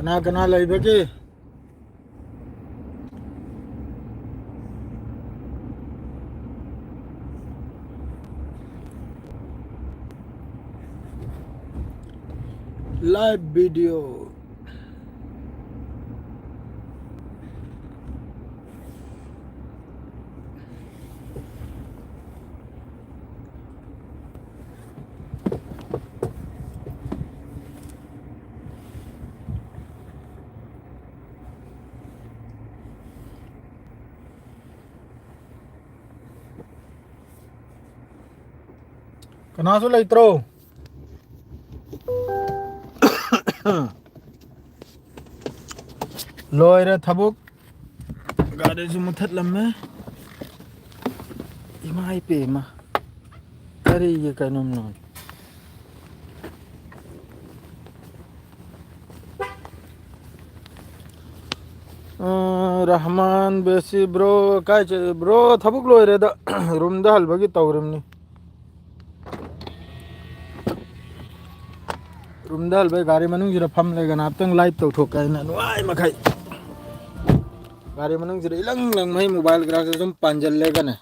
कना कना लेबगे live video Kanasu लेत्रो Loyare थबुक गाड़ी से मुथत लम्मे इमाई पे मा अरे ये कनुम नो रहमान बेसी ब्रो काय ब्रो थबुक लोयरे द रूम द हलबगी तवरमनी रूम द हलबे गाड़ी मनुंग जिरा फम लेगा ना तंग लाइव तो ठोकाय ना नुआय मखाई गाड़ी मनुंग जिरा इलंग लंग मई मोबाइल ग्रास जुम पांजल लेगा ना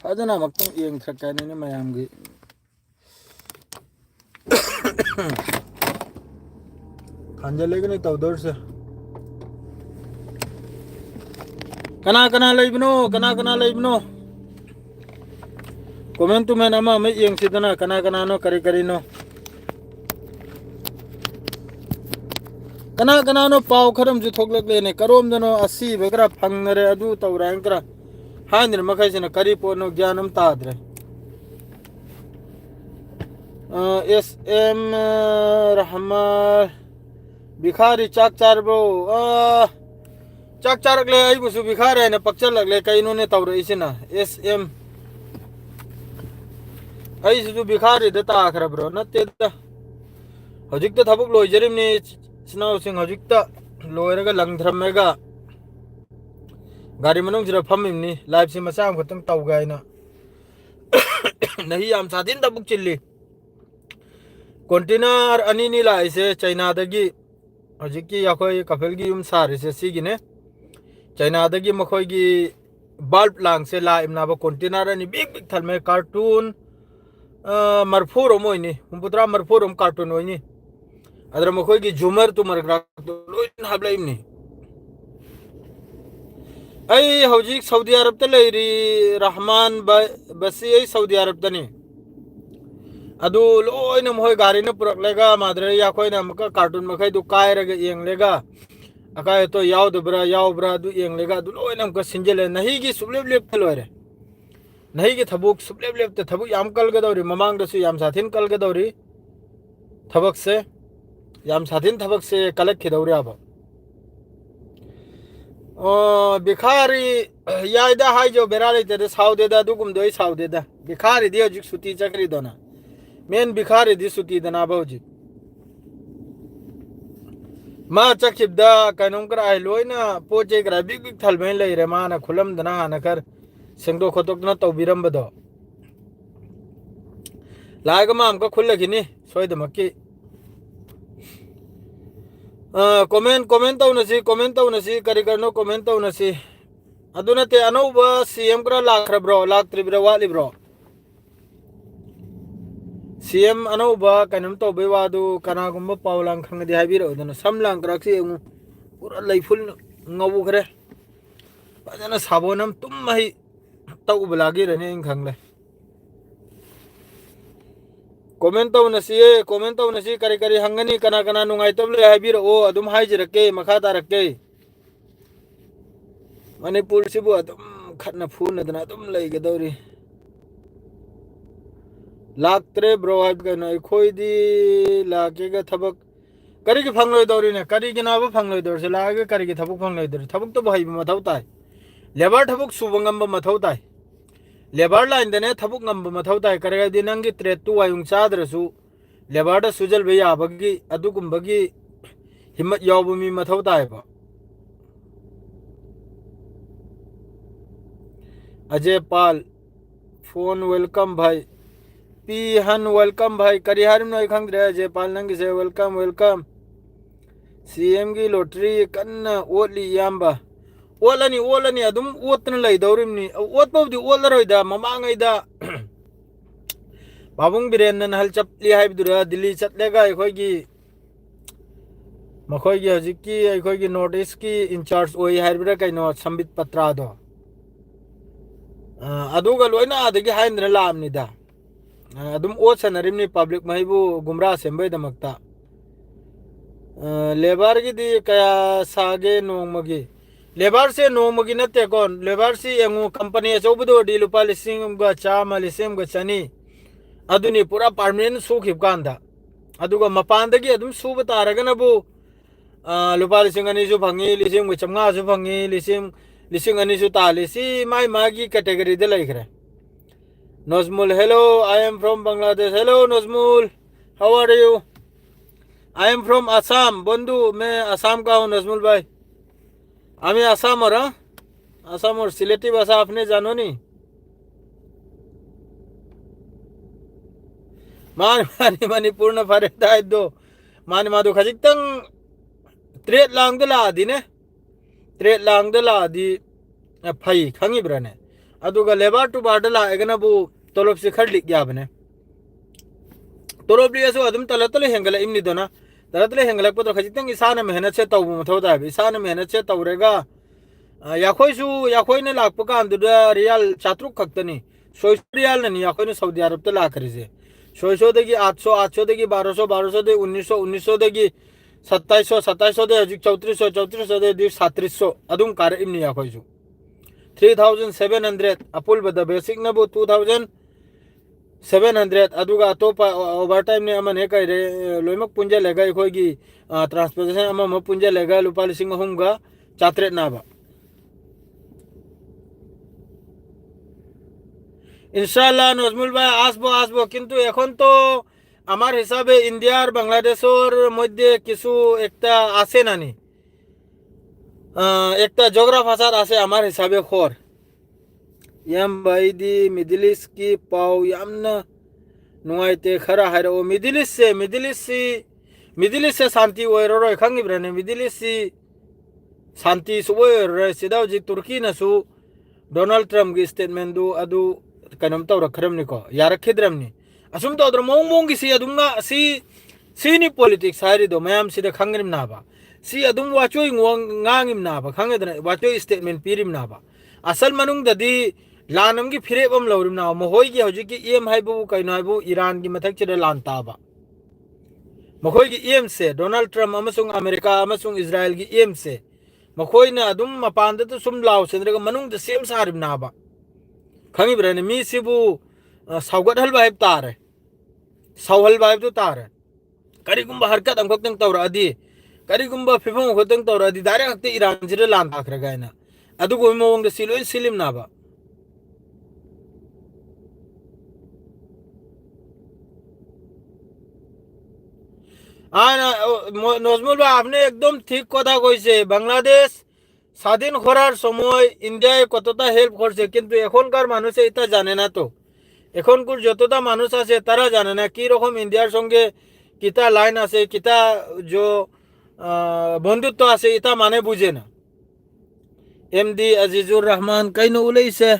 फजना मक्तंग येंग थकाय ने मयाम गी पांजल लेगा नहीं तवदर से कना कना लेबनो कना कना लेबनो कमेंट तो मैं नमा मैं येंग सिदना कना कना नो करी करी नो कना कना नो पाव खरम जु थोकलक लेने करोम दनो अस्सी बगरा फंगरे अदु तवरांकरा हानिर मखैसिना करी पोनो ज्ञानम ताद्रे एस एम रहमान भिखारी चाक चार ब्रो चाक चारक ले आई बुसु भिखारी ने पक्चर लगले कइनो ने तवरे इसिना एस एम आई सु भिखारी द ताखरा ब्रो नते द हजिक त थबुक लोइजरिम नि स्नाउ सिंह हजिक त लोयरगा लंगथरमेगा गाड़ी मनुंग जिरा फमिमनी लाइव से मसाम खतंग तवगाइना नहीं याम सादिन तबुक चिल्ली कंटेनर अनिनी लाइसे चाइना दगी हजिकी याखोय कफेलगी युम सारिसे सिगिने चाइना दगी मखोयगी बल्ब लांग से लाइमनाबो कंटेनर अनि बिग बिग थलमे कार्टून मरफूरम ओइनी हुंपुत्रा मरफूरम कार्टून ओइनी अदर मखोयगी झुमर तुमर ग्राक लोइन हाबलाइमनी आई हौजिक सऊदी अरब त लेरी रहमान बसी आई सऊदी अरब तनी अदु लोइन मोय गाड़ी न पुरकलेगा मादरे या कोई न मका कार्टून मखै दु कायरगा येंगलेगा अकाय तो यावब्रा दु येंगलेगा दु लोइन मका सिंजले नहीं की सुबलेब लेप लोरे नहीं की थबुक सुबलेब लेप त थबुक याम कलगदौरी ममांग दसु याम साथिन कलगदौरी थबक से याम साथिन थबक से कलेक्ट खिदौरी अब भिखारी यायदा हाय जो बेरा लेते साउदेदा दुगुम दोई साउदेदा भिखारी दी हजिक सुती चकरी दोना मेन भिखारी दी सुती दना बौजी मा चखिबदा कनोम करा आई लोइना पोचे करा बिग बिग थलमेन लेरे माना खुलम दना नकर सेंगदो खतोकना तौबिरमबदो लायगमा हमका खुल्लगिनी सोयदमक्की कमेंट तौनसी करी करनो कमेंट तौनसी अदुनते अनौबा सीएम करा लाखरब्रो लाक्त्रिब्रो वालिब्रो सीएम अनौबा कनम तौबे वादु कनागुम्बा पावलांग खंगदि हाबिरो दन समलांग कराक्सी एमु पूरा लैफुल ngau खरे फजना साबोनम तुम मही तौबलागी रने खंगले कमेंट तौनसी करी करी हंगनी कना कना नुंगाइतबले हाबिरो ओ अदुम हाइजरके मखा तारके मणिपुर सिबु अदुम खतना फुनदना अदुम लैगदौरी लाक्त्रे ब्रो हाइब कनो खोइदी लाकेगा थबक करी की फंगलोइदौरी ने करी की नाबो फंगलोइदौर से लागे करी की थबक फंगलोइदौर थबक तो भाई मथौ ताय लेबर थबक सुबंगम मथौ ताय लेबर लाइन दने थबक ngam मथौ ताय करेगा दि नंगी ट्रेड तु वायुंग चाद्रसु लेबर द सुजल बे याबगी अदुगुंबगी हिम्मत यावबमी मथौ ताय बा अजय पाल फोन वेलकम भाई पी हन वेलकम भाई करी हारिम नय खंगद्रे अजय पाल नंगी से वेलकम CM की lottery कन्ना ओली याम्बा ओलनी अदुम ओतन लैदौरिमनी ओतपौदी ओलरोइदा ममांगैदा बाबुंग बिरेन हल चपली हाइबदुरा दिल्ली चटलेगा अखोगी मखोगी हजिकी अखोगी नॉर्थ ईस्ट की इंचार्ज ओई हाइबरा कैनो संबित पत्रादो अदुगा लोइना आदगी हाइंद्र लामनिदा अदुम ओ सनरिमनी पब्लिक महिबु गुमरा सेंबय दमक्ता लेबर की दी कया सागे नोंगमगी लेबर से नोंगमगी नते कोन लेबर से यंगु कंपनी अचौबदो दी लुपा लिसिंग गा चामा लिसिंग गा चनी अदुनी पूरा परमानेंट सुखिब कांदा अदुगा मपानदगी अदुम सुब तारगनबु लुपा लिसिंग अनिसु फंगी लिसिंग गा चमगासु फंगी लिसिंग अनिसु तालिसी माई मागी कैटेगरी दे लइखरे Najmul hello I am from Bangladesh hello Najmul how are you I am from Assam बंधु मैं असम का हूँ नजमुल भाई आमी असम और असम और सिलेटी भाषा आपने जानो नहीं मानी मानी पूर्ण फरेदा दो मानी मादो खजितंग त्रेट लांगदला आदि ने त्रेट लांगदला आदि फई खंगी ब्रने अदुगा लेबर टू बाडला एगनबु तोलोब से खडलिक याबने तोलोब लियसु अदुम तलतले हेंगला इमनी दोना तलतले हेंगला पतो खजितंग इसाना मेहनत से तौ मथोदा इसाना मेहनत से तौरेगा याखोई ने लाख कांदुदा रियाल चात्रुक खक्तनी 600 रियाल ननी याखोई ने सऊदी अरब ते लाखरिसे 600 देगी 800 देगी 1200 दे 1900 देगी 2700 दे हजिक 3400 दे 3700 अदुम कार इमनी याखोई 3700 अपुल बद बेसिक नबु 2700 अदुगा अतोपा ओवर टाइम ने अमन हे कइरे लोइमक पुंजे लेगा इखोगी ट्रांसपोर्टेशन अमम पुंजे लेगा लुपा लिसिंग हुमगा चात्रेट नाबा इंशाल्लाह नजमुल भाई आसबो किन्तु एखन तो आमार हिसाबे इंडिया और बांग्लादेशर मध्य किछु एकटा आछे नानी एकटा जोग्राफासार आछे आमार हिसाबे खर याम बाइदी मिडिल ईस्ट की पाव यामना नुआइते खरा हाइरो मिडिल ईस्ट से शांति ओइरोय खंगिब्रने मिडिल ईस्ट से शांति सुओइरोय सिदा जी तुर्की नसु डोनाल्ड ट्रम्प की स्टेटमेंट दु अदु कनम तौरखरमनिको यारखिद्रमनि असुम तौद्र मोंग की सी अदुंगा सी पॉलिटिक्स हारिदो मयाम सिदा खंगरिम नाबा सी अदुम वाचोय ngangiम नाबा खंगेद्र वाचोय स्टेटमेंट पिरिम नाबा असल मनुंग ददी लानम की फिरेबम लौरिम ना मोहोय की हजि की एम हाइबु कैनो हाइबु ईरान की मथक चिरे लान ताबा मखोय की एम से डोनाल्ड ट्रम्प अमसुंग अमेरिका अमसुंग इजराइल की एम से मखोय ने अदुम मपान द सुम लाव सेंद्रगा मनुंग द सेम सारिम नाबा खंगी ब्रने मी सिबु सावगत हल बाइब तारे सावहल बाइब तो तारे करिगुम्बा हरकत अंगतंग तौरा अदि करिगुम्बा फिफम खतंग तौरा अदि डायरेक्ट हक्ते ईरान जिरे लान थाखरे गायना अदुगो मोंग द सिलोय सिलिम नाबा नजमुल भाई आपने एकदम ठीक कथा कइसे बांग्लादेश স্বাধীন করার সময় ইন্ডিয়ায় কতটা হেল্প করছে কিন্তু এখনকার মানুষে এটা জানে না তো এখনকার যতটা মানুষ আছে তারা জানে না কি রকম ইন্ডিয়ার সঙ্গে কিতা লাইন আছে কিতা जो বন্ধুত্ব আছে এটা মানে বুঝে না এমডি আজিজুর রহমান কাইনো উলাইছে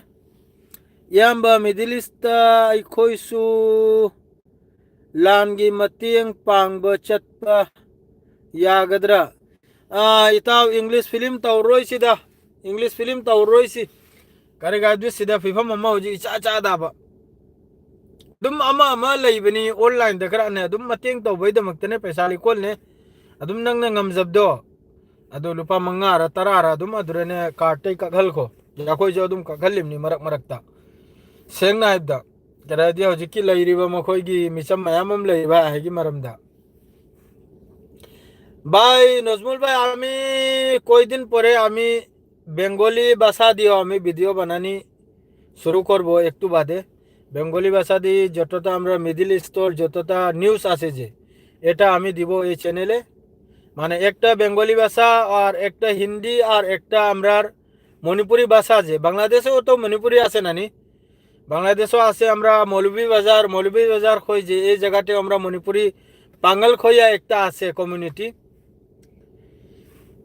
ইয়াম্বা মিডল ইস্ট আইখোইসু लानगी मतियंग पांगबा चटपा यागद्रा इताव इंग्लिश फिल्म तौरोय सिदा इंग्लिश फिल्म तौरोय सि करेगा दु सिदा फिफम अम्मा होजि चा चा दाबा दुम अम्मा लैबनी ऑनलाइन दखरा ने दुम मतियंग तौबै दमक्तने पैसा लिकोल ने अदुम नंग ngamjabdo adu lupa manga ra tara ra dum adurene कार्टे कखल को याखोय जो दुम कखलिमनि मरक मरकता सेंगना हाइबदा करादी हजिकी लैरिबा मखोयगी मिसम मयामम लैबा हैगी मरमदा भाई नजमुल भाई आमी कोई दिन परे आमी बेंगली भाषा दियो आमी भिडियो बनानी शुरू करबो एकटू बादे बेंगली भाषा दी যতটা আমরা মিডল ইস্টর যতটা নিউজ আছে যে এটা আমি দিব এই চ্যানেলে মানে একটা বেঙ্গলি ভাষা আর একটা হিন্দি আর একটা আমরার মণিপুরি ভাষা আছে বাংলাদেশেও তো মণিপুরি আছে নানি বাংলাদেশও আছে আমরা মৌলভী বাজার কই যে এই জায়গাতে আমরা মণিপুরি পাঙ্গাল খইয়া একটা আছে কমিউনিটি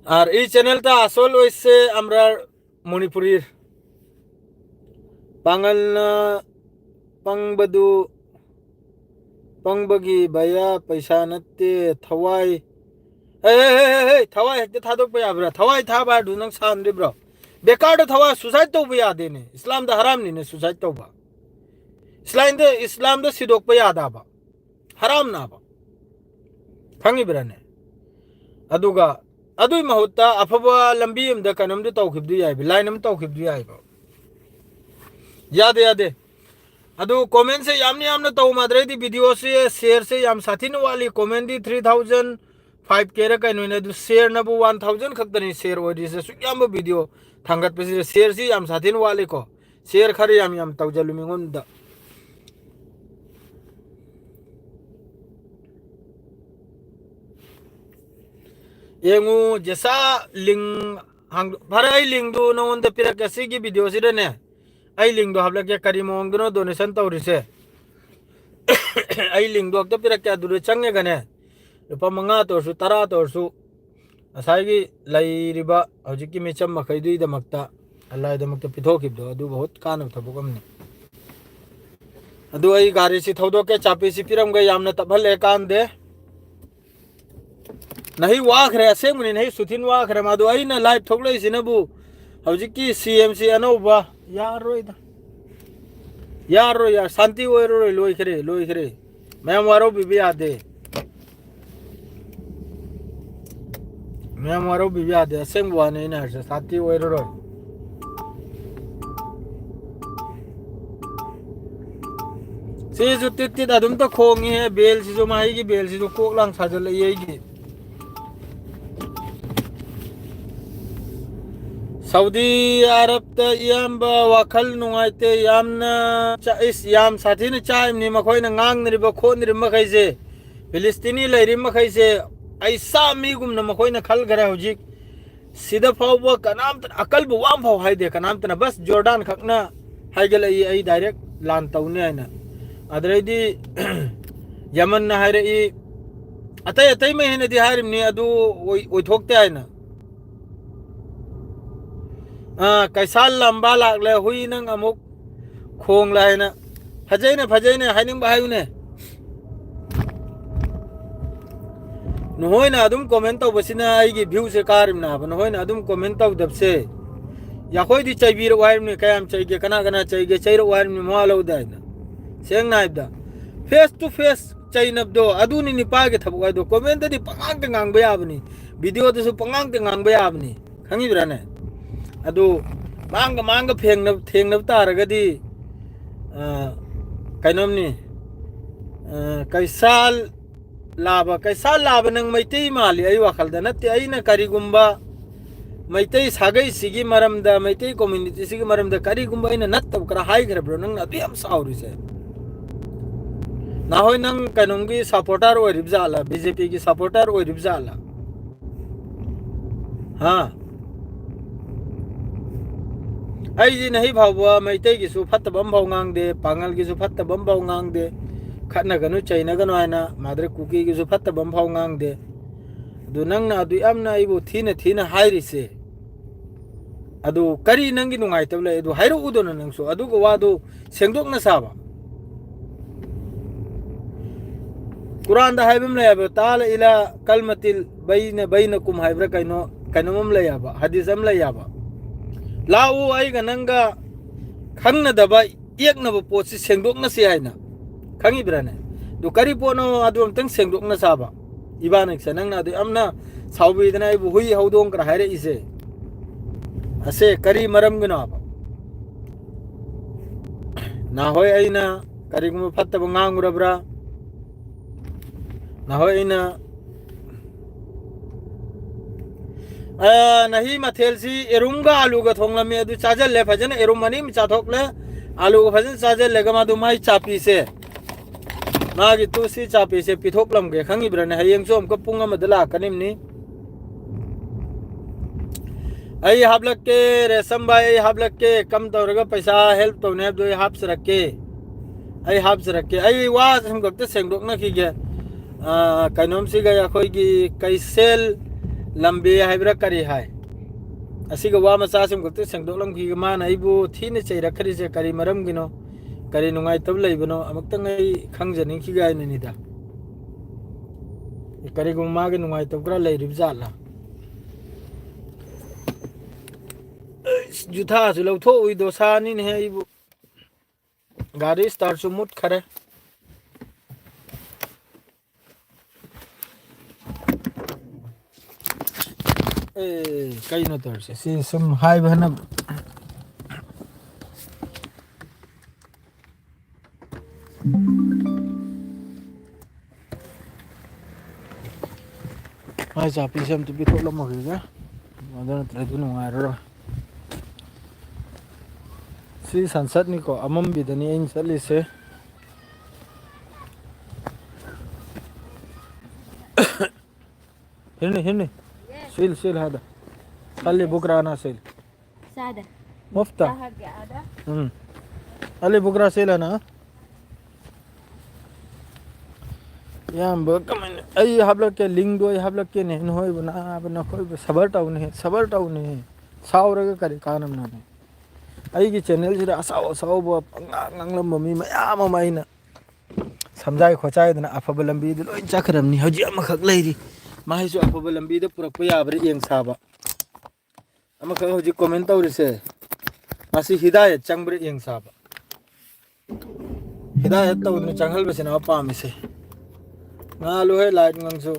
और ई चैनल ता असोल वैसे আমরা মণিপুরীর পাঙ্গাল पंगबदु पंगबगी भैया पैसा नत्ते थवाई थवाई हेक्ते थादोक पे याब्रा थवाई था बा दुनंग सान रिब्रो बेकार दो थवा सुसाइड तो भी याद ने इस्लाम दा हराम नहीं ने सुसाइड तो बा इस्लाम दा सिदोक पे याद आबा हराम ना बा खंगी ब्रने अदुगा अदुई महुत्ता अफबा लंबी अमदा कनम दो तौखिबदु याय लाइन अम तौखिबदु याय बा याद यादे अदु कमेंट से यामने यामने तो मादरे दी वीडियो से शेयर से याम साथी वाली कमेंट दी 3005 केरा कइनो ने दु शेयर नबु 1000 खक्तनी शेयर ओदी से सुयाम वीडियो थांगत पे शेयर से याम साथी वाली को शेयर खरे याम याम तौजलु मिंगोन दा येंगु जैसा लिंक हंग भराई लिंक दु नोन द पिरा कैसे की वीडियो से ने आई लिंक दो हबला के करी मोंग दनो डोनेशन तौरिसे आई लिंक दो तो पिरा क्या दुरे चंगे गने रुपा मंगा तोरसु तरा तोरसु असाइगी लैरिबा हजिकी मिचम मखैदुई दमक्ता अल्लाह दमक्ता पिथोकिबदो अदु बहुत कानब थबकमने अदु आई गाड़ी सी थौदो के चापी सी पिरम गए यामने तबल एकान दे नहीं वाख रे असेंगनि नहीं सुथिन वाख रे मादु आई ना लाइव थोगलै सिनबु हजिकी सीएमसी अनौबा यार यार शांति लोइखरे मैं वारो बीबी आदे असेंग वाने ना शांति ओइरो सी जुतिति अदुम तो खोंगी है बेल सी जो माही की बेल सी जो कोकलांग साजल येगी सऊदी अरब त याम वाखल नुंगाइते यामना इस याम साथी ने चाइमनी मखोइना ngang खोनरि मखैसे फिलिस्तीनी लैरि मखैसे ऐसा मीगुमना मखोइना खल गरे हुजिक सिदा फाव कनाम त अकल बु वाम फाव हाइदे कनाम त बस जॉर्डन खकना हाइगल आई डायरेक्ट लान तौने आइना अदरैदी यमन ना हाइरे ई अतै अतै महीने दि हारिमनी अदु ओइथोकते आइना कैसा लंबा लागले हुई नंग अमुक खोंग लाइना फजैने हाइनिंग बाहायुने नहोइना अदुम कमेंट तो बसिना आइगी व्यू से कारिमना बन होइना अदुम कमेंट तो दबसे या कोई दी चैबीर वाइरने कयाम चाहिए कना चाहिए चैरो वाइरने मालो दाइना सेंग नाइबदा फेस टू फेस चैनब दो अदुनि निपागे थबो दो कमेंट दी पंगांग ते ngang बयाबनी वीडियो दसु पंगांग ते ngang बयाबनी खंगी ब्राने अदु मांग थेंगनब तारगदी कैनोमनी कैसा लाभ नंग मैतै माली आई वाखलदा नते आइना करिगुम्बा मैतै सागै सिगी मरमदा मैतै कम्युनिटी सिगी मरमदा करिगुम्बा आइना नत्तब करा हाई खरब्रो नंग अदु याम साउरिसे ना होय नंग कैनोमगी सपोर्टर ओरिबजाला बीजेपी की सपोर्टर ओरिबजाला हां आई नहीं भाव मैतै की फत्तबम भाव गांगदे पांगल की फत्तबम भाव गांगदे खनगनु चैनगनु आइना माद्रे कुकी की फत्तबम भाव गांगदे दु नंगना अदु यामना आइबु थीना हाइरिसे अदु करी नंगी नुंगाइतबले अदु हाइरो उदोना नंगसो अदु को वादु सेंगदोकना साबा कुरान दा हाइबम लेयाब ताल इला कलमतिल बैनकुम हाइब्रा कैनोमम लेयाब हदीसम लेयाब लाऊ आई गनंगा खंगना दबा एकनब पोसी सेंगदोकना से आइना खंगी ब्राने दु करी पोनो अदु अमतंग सेंगदोकना साबा इबानक से नंगना दु अमना साउबीदना इबु हुई हौदोंग कर हाइरे इसे असे करी मरम गना ना होय आइना करिगुम फत्तब ngangurabra ना होय आइना नहीं मथेल सी एरुंगा आलू का थोंग लमी अदु चाजल ले फजन एरुम मनी में चाथोक ले आलू का फजन चाजल ले गमा दु माई चापी से मागी तु सी चापी से पिथोक लम के खंगी ब्रने हयेंग सो हमको पुंगा मदला कनिम नी आई हाबलक के रेशम भाई हाबलक के कम तौरगा पैसा हेल्प तो ने दो हाब्स रखे आई हाब्स रखे आई वास हम गते सेंगदोक ना की गे कैनोम सी गया कोई की कैसेल lambe haibra kari hai asiga wa macha sim gukte sengdoklam ki ma na ibu thine cheira khari se kari maram gino kari nungai tab leibano amaktang ai khangjaning ki gai ni da kari gum ma ge nungai tab kra leirib jala jutha su lo tho ui do sa ni ne ibu gari start su mut khare कई न तर से some high बहना high चापली से हम तो भी थोड़ा मगेगा मदन तरह तो नुआ रो सी संसद निको अमम बिदनी इन चली से हिरने सील هذا خلي بكره انا سيل سادة مفتاح خلي بكره سيل انا يا كمان اي حبلك के लिंक दो حبلك के नहीं होय बना कोई सबर टाउ नहीं सावरग करे कानम ना आई की चैनल से असाव बो nganglम मम्मी मयाम माइना समझाय खोचाय दना अफब लंबी लोय चखरमनी हजि अमखक लेरी माहिसु अफब लंबी दे पुरक याब्रे येंग साबा अमखक हजि कमेंट तौरिसे मासी हिदायत चंगब्रे येंग साबा हिदायत तौन चंगहल बसेना पामिसे ngalu he light ngangsu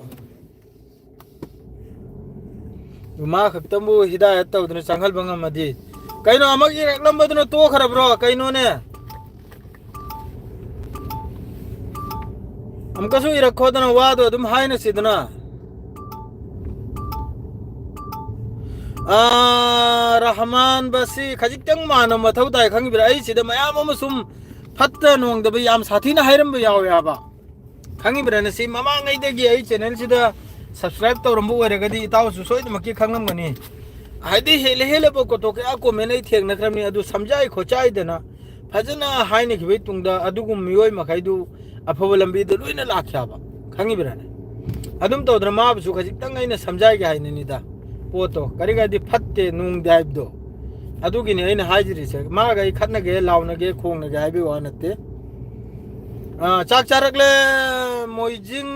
ma khaktamu hidayat tawdna changhal bangam madi kaino amag irak lambadna to kharab ro kaino ne amkasu irak khodana wadu adum haina sidna rahman basi khajitang manam mathau dai khangi bira ai sida mayam amasum phatta nong da yam sathina hairam ba yaw ya ba खांगी brand से मामा ngay दगी आई channel सिदा subscribe तो रंबो वरगदी इताव सुसोय मकी खंगम गनी हाइदे हेले हेले बो को तो के आको मेनै थेग नखरमनी अदु समझाई खोचाई देना फजना हाइने खिबै तुंगदा अदुगुम मियोय मखैदु अफब लंबी दु लुइना लाख्याबा खांगी ब्रांड अदुम तो द्रमा बसु खजिक तंग आइना समझाई गे हाइने निदा पोतो करिगादि फत्ते नुंग दाइब दो अदुगिने आइना हाजिरि से मा गई खतना गे लावना गे खोंगना गे हाइबे वानते चाक चारकले मोइजिंग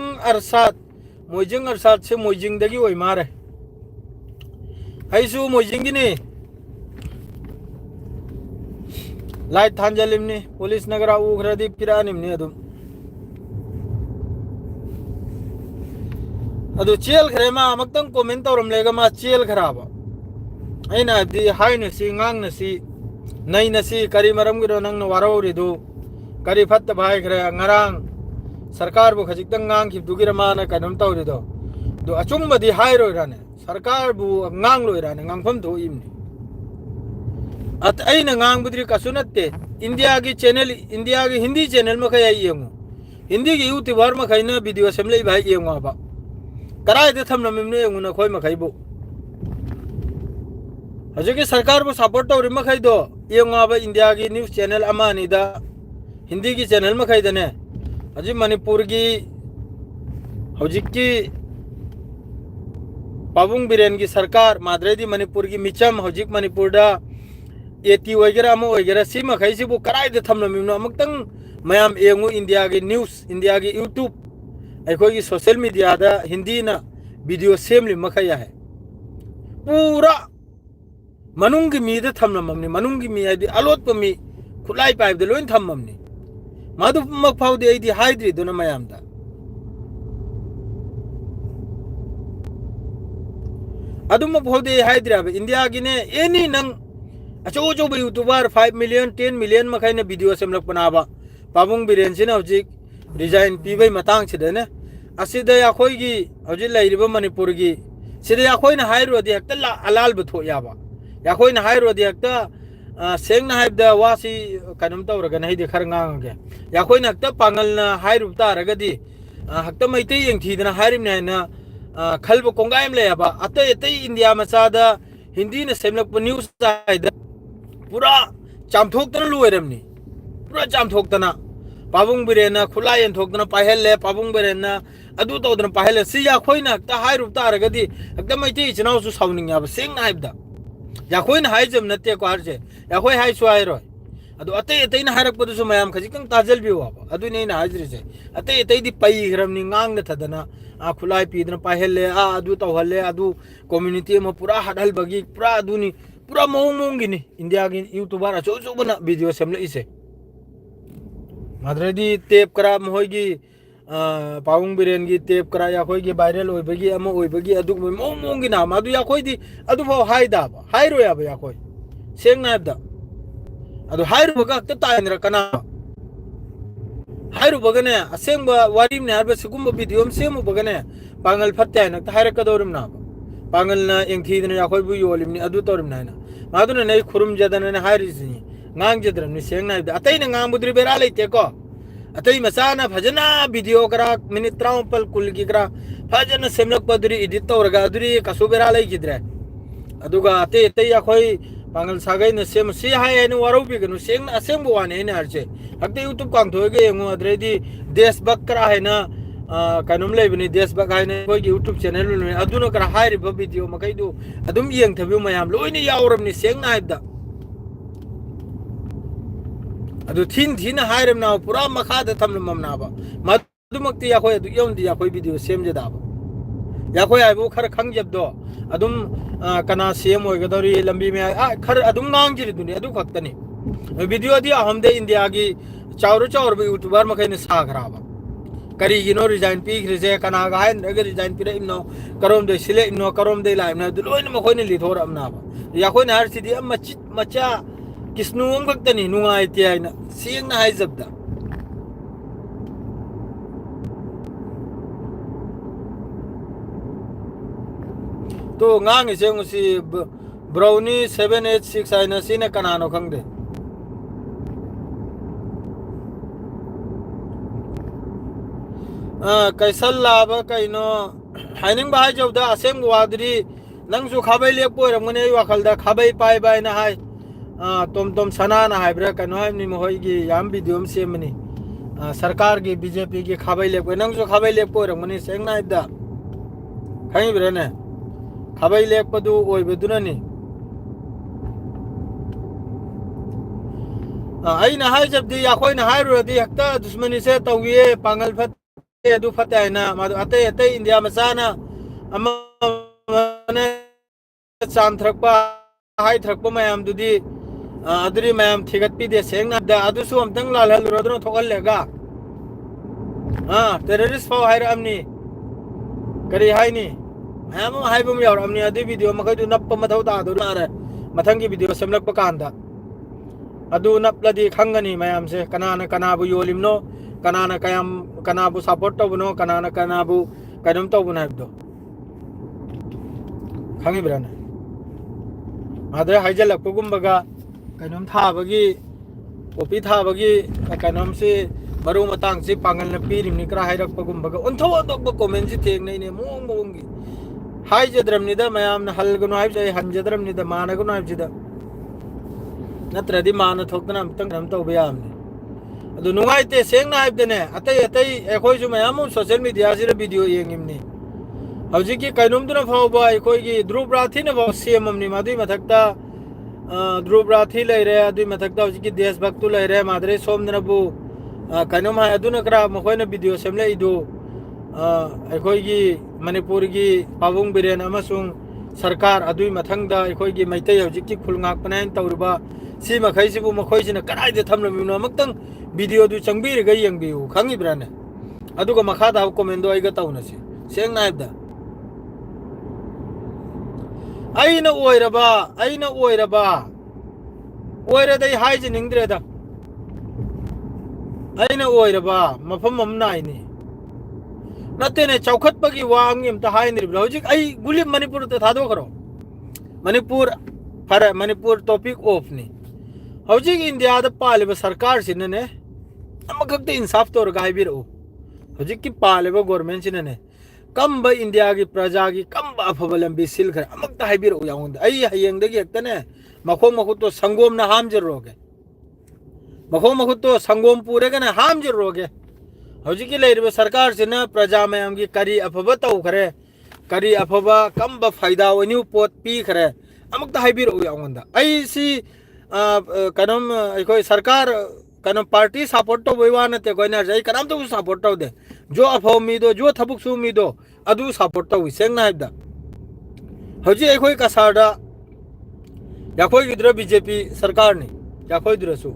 अरसाद से मोइजिंग दगी ओइ मारे आइसु मोइजिंग गिनी लाइट थांजलिमनी पुलिस नगरा उग्रदी पिरानिमनी अदुम अदु चेल खरेमा मक्तंग कमेंट तौरम लेगा मा चेल खराबा आइना दी हाइनसी ngangnasi nainasi kari maram giro nang waroridu करी फत भाई खरे ngarang सरकार बु खजिक ngang खिब दुगिरा माना कनम तौरि दो दो अचुंग बदि हाय रो राने सरकार बु ngang लोय राने ngang दो इमनि अत अइना ngang बुद्रि कसुनते इंडिया की चैनल इंडिया की हिंदी चैनल में खय येंगु हिंदी की यूट्यूबर में खैना वीडियो सेमले भाई येंगु बा कराय दे थम नमिमने येंगु न खोय में खैबो हजे की सरकार बु सपोर्ट तौरि में खै दो येंगु बा इंडिया की न्यूज़ चैनल अमानी दा हिंदी की चैनल में खाई दने अजी मणिपुर की हौजिक की पाबुंग बिरेन की सरकार माद्रेदी मणिपुर की मिचम हौजिक मणिपुर दा एटी वगैरह अमो वगैरह सीमा खाई से वो कराई दे थमनो मिमनो अमक्तंग मयाम एंगु इंडिया की न्यूज़ इंडिया की यूट्यूब अखोई की सोशल मीडिया दा हिंदी ना वीडियो सेमली मखया है पूरा मनुंग की मी दे थमनो ममनी मनुंग की मी आदि अलोट प मी खुलाई पाइप दे लोइन थममनी मादु मक फाउदे आइदि हाइद्रि दोना मयामदा अदुम फाउदे हाइद्रि अब इंडिया गिने एनी नंग अचो चो यूट्यूबर 5 मिलियन 10 मिलियन मखैने वीडियो सेमलक बनाबा पाबुंग बिरेन सिना हजिक रिजाइन पीबै मतांग छिदने असिदा याखोइगी हजि लैरिबा मणिपुर गी सिदा याखोइना हाइरोदि हक्ता अलाल बथो याबा याखोइना हाइरोदि हक्ता सेंगना हाइबदा वासी कनम तौरगा नहीं दे खर ngange याखोइना हक्ता पांगलना हाइरुब तारगदि हक्ता मैते यंगथीदना हाइरिमने ना खलब कोंगायम लेयाबा अतै अतै इंडिया मचादा हिंदी ने सेमलक न्यूज़ साइड पूरा चामथोकतना लोयरमनी पूरा चामथोकतना पाबुंग बिरेना खुला यंथोक्तना पाहेले पाबुंग बिरेना अदु तौदना पाहेले सि याखोइना ता हाइरुप तारगदी एकदम मैति इचनावसु सावनिंग सेंग नाइबदा याखोइना हाइजम नते को हारजे याखोइ हाइसु हाइरोय अदु अतै अतैना हारकपदुसु मयाम खजिकंग ताजल बिवा अदु नेना हाजरिसे अतै अतैदी पैग्रमनि ngang थदना आ खुलाय पीदना पाहेले आ अदु तौहले अदु कम्युनिटी म पूरा हडल बगी पूरा अदुनी पूरा मोंगिनी इंडिया की यूट्यूबर अचो बना वीडियो सेमले इसे माद्रेदी टेप करा मोहगी पाउंग बिरेन की टेप करा या कोई की वायरल होइबगी अमा होइबगी अदु मोंगी ना मादु या कोई दी अदु फो हाइदा हाइरो या या कोई सेंग नाइबदा अदु हाइरो बगा त तायनरा कना हाइरो बगने असेंग वारिम ने हरबे सिगुम वीडियो म सेमु बगने पांगल फत्ते न त हाइर कदोरम ना पांगल न एंथीदन या कोई बु योलिम नि अदु तोरम ना मादुने नै खुरुम जदन ने हाइरिसनि ngang jadram ni seng na atai na ngang budri bera leite ko atai masana bhajana video kara minute 30 kul gi kara bhajana semlak padri edit tawraga aduri kasu bera lei gidre aduga atai atai akhoi pangal sagai na sem si hai ni warau bi gnu seng na asem bo ane ne arche akte youtube kang thoi ge yango adre di desh bak kara hai na kanum lei bini desh bak hai ne koi youtube channel ne aduna kara hai ri video makai du adum yeng thabi mayam loi ni yawram ni seng na ibda अदु thin thin हाइरम ना पूरा मखा the thermal ममना बा मदुमक्ति या खोय अदु योंदि या खोय वीडियो सेम जे दाबा या खोय आइबो खर खंग जब दो अदुम कना सेम होय गदरी लंबी में आ खर अदुम नांग जिरि दुनि अदु खक्तनी वीडियो दी हमदे इंडिया की चाउर यूट्यूबर मखै ने सा खराबा करी गिनो रिजाइन पी खरिजे कना गा हाइन अगर रिजाइन पी इमनो करोम दे सिले इमनो करोम दे लाइम ना दु लोइन मखै ने लिथोर अमना बा या खोय ने हर सिदी मचा किस्नु हम खक्तनी नुंगाय ते आइना सेंग ना हाय जबदा तो ngang ise ngusi brownie 786 aina sine kanano khangde kaisal laba kaino haining ba jawda asem wadri nangsu khabai lek poiramune wakhalda khabai pai bai na hai tom sana na haibra kano ni mohoigi yam video semni सरकार की BJP की खाबाई लेप नंग जो खाबाई लेप को रंगमनी सेंग ना इदा खाई ब्रने खाबाई लेप पदु ओय बेदुननी आई ना हाय जब दी या कोई ना हाय रो दी हक्ता दुश्मनी से तौये पांगल फत अदु फत है ना मादु अते अते इंडिया मसाना अमा ने चांद थरकपा हाय थरकपा मयाम दुदी अदरी मयाम थिगत पी दे सेंग ना दा अदु सु हमतंग लाल हल रोदनो थोकल लेगा टेररिस्ट फाव हाय अमनी करी हाय नी हम हाय बम यार अमनी अदि वीडियो मखै दु नप मथौ ता दु ना रे मथंग की वीडियो सेमलक पकांदा अदु नपलदी खंगनी मयाम से कनाना कनाबु योलिमनो कनाना कयाम कनाबु सपोर्ट तबनो कनाना कनाबु कदम तबनो हबदो खंगी ब्राना आदरे हाइजल पगुमबगा कनम थाबगी ओपी थाबगी कनम से मरु मतंग से पांगल न पीरिमनि करा हाइरक पगुमबगा उन्थो अदब कमेंट से थेंगनै ने मोंग मोंगी हाइजद्रमनिदा मयाम न हलगनो हाइजै हंजद्रमनिदा मानगनो हाइजदा नत्रदी मान थोकना तंगम तौबे यामने अदु नुगाइते सेंगना हाइबदने अतै अतै एखोयजु मयाम सोशल मीडिया सिर वीडियो येंगिमनि हौजिकी कैनुमदुना फावबा एखोयगी ध्रुव राथिना फाव सेममनि मादुइ मथक्ता ध्रुव राथि लैरे अदुइ मथक्ता हौजिकी देशभक्तु लैरे माद्रे सोमदनबु कैनुम हाय अदुना करा मखोयना वीडियो सेमले इदु एखोयगी मणिपुर की पाबुंग बिरेन अमसुंग सरकार अदुइ मथंगदा एखोयगी मैतै हौजिकी खुलंगाकपनाइन तौरबा सी मखैसिबु मखोयसिना कराइदे थमलमिनो अमक्तंग वीडियो दु चंगबिरगा यंगबिउ खंगिब्राने अदुगा मखादा कमेंट दो आइगा तौनसि सेंग नाइबदा अइना ओइरबा ओइरदै हाइजनिंद्रेदा अइना ओइरबा मफम ममनाइनि नतेने चौखटपगी वांग इमता हाइनिब्ला हौजिक अइ गुलिम मणिपुर त थादो करो मणिपुर टॉपिक ऑफ नि हौजिक इंडिया द पालिबा सरकार सिनने अमखक्ते इंसाफ तोर गाइबिरो हौजिक की पालिबा गवर्नमेंट सिनने कम इंडिया की प्रजा की कम अफब लंबी सिलखर अमक्ता हाइबिरो याउंद अइ हयेंगदगी हेक्तने मखों मखुतो संगोम न हामजरोगे मखो मखुत तो संगोम पूरे गना हाम जरोगे हौजिकी लेरिबे सरकार सिना प्रजा मयाम की करी अफब तौखरे करी अफब कम फायदा वनी पोत पी खरे अमुक हाइबिरो यावंदा ऐसी कनम कोई सरकार कनम पार्टी सपोर्ट तो वही नते कोई ना जाई कनम तो सपोर्ट तो दे जो अफो मीदो जो थबुक सु मीदो अदु सपोर्ट तो सेंगना हाइबदा हौजी अखोई कसारदा याखोई गिद्र बीजेपी सरकार ने याखोई द्रसु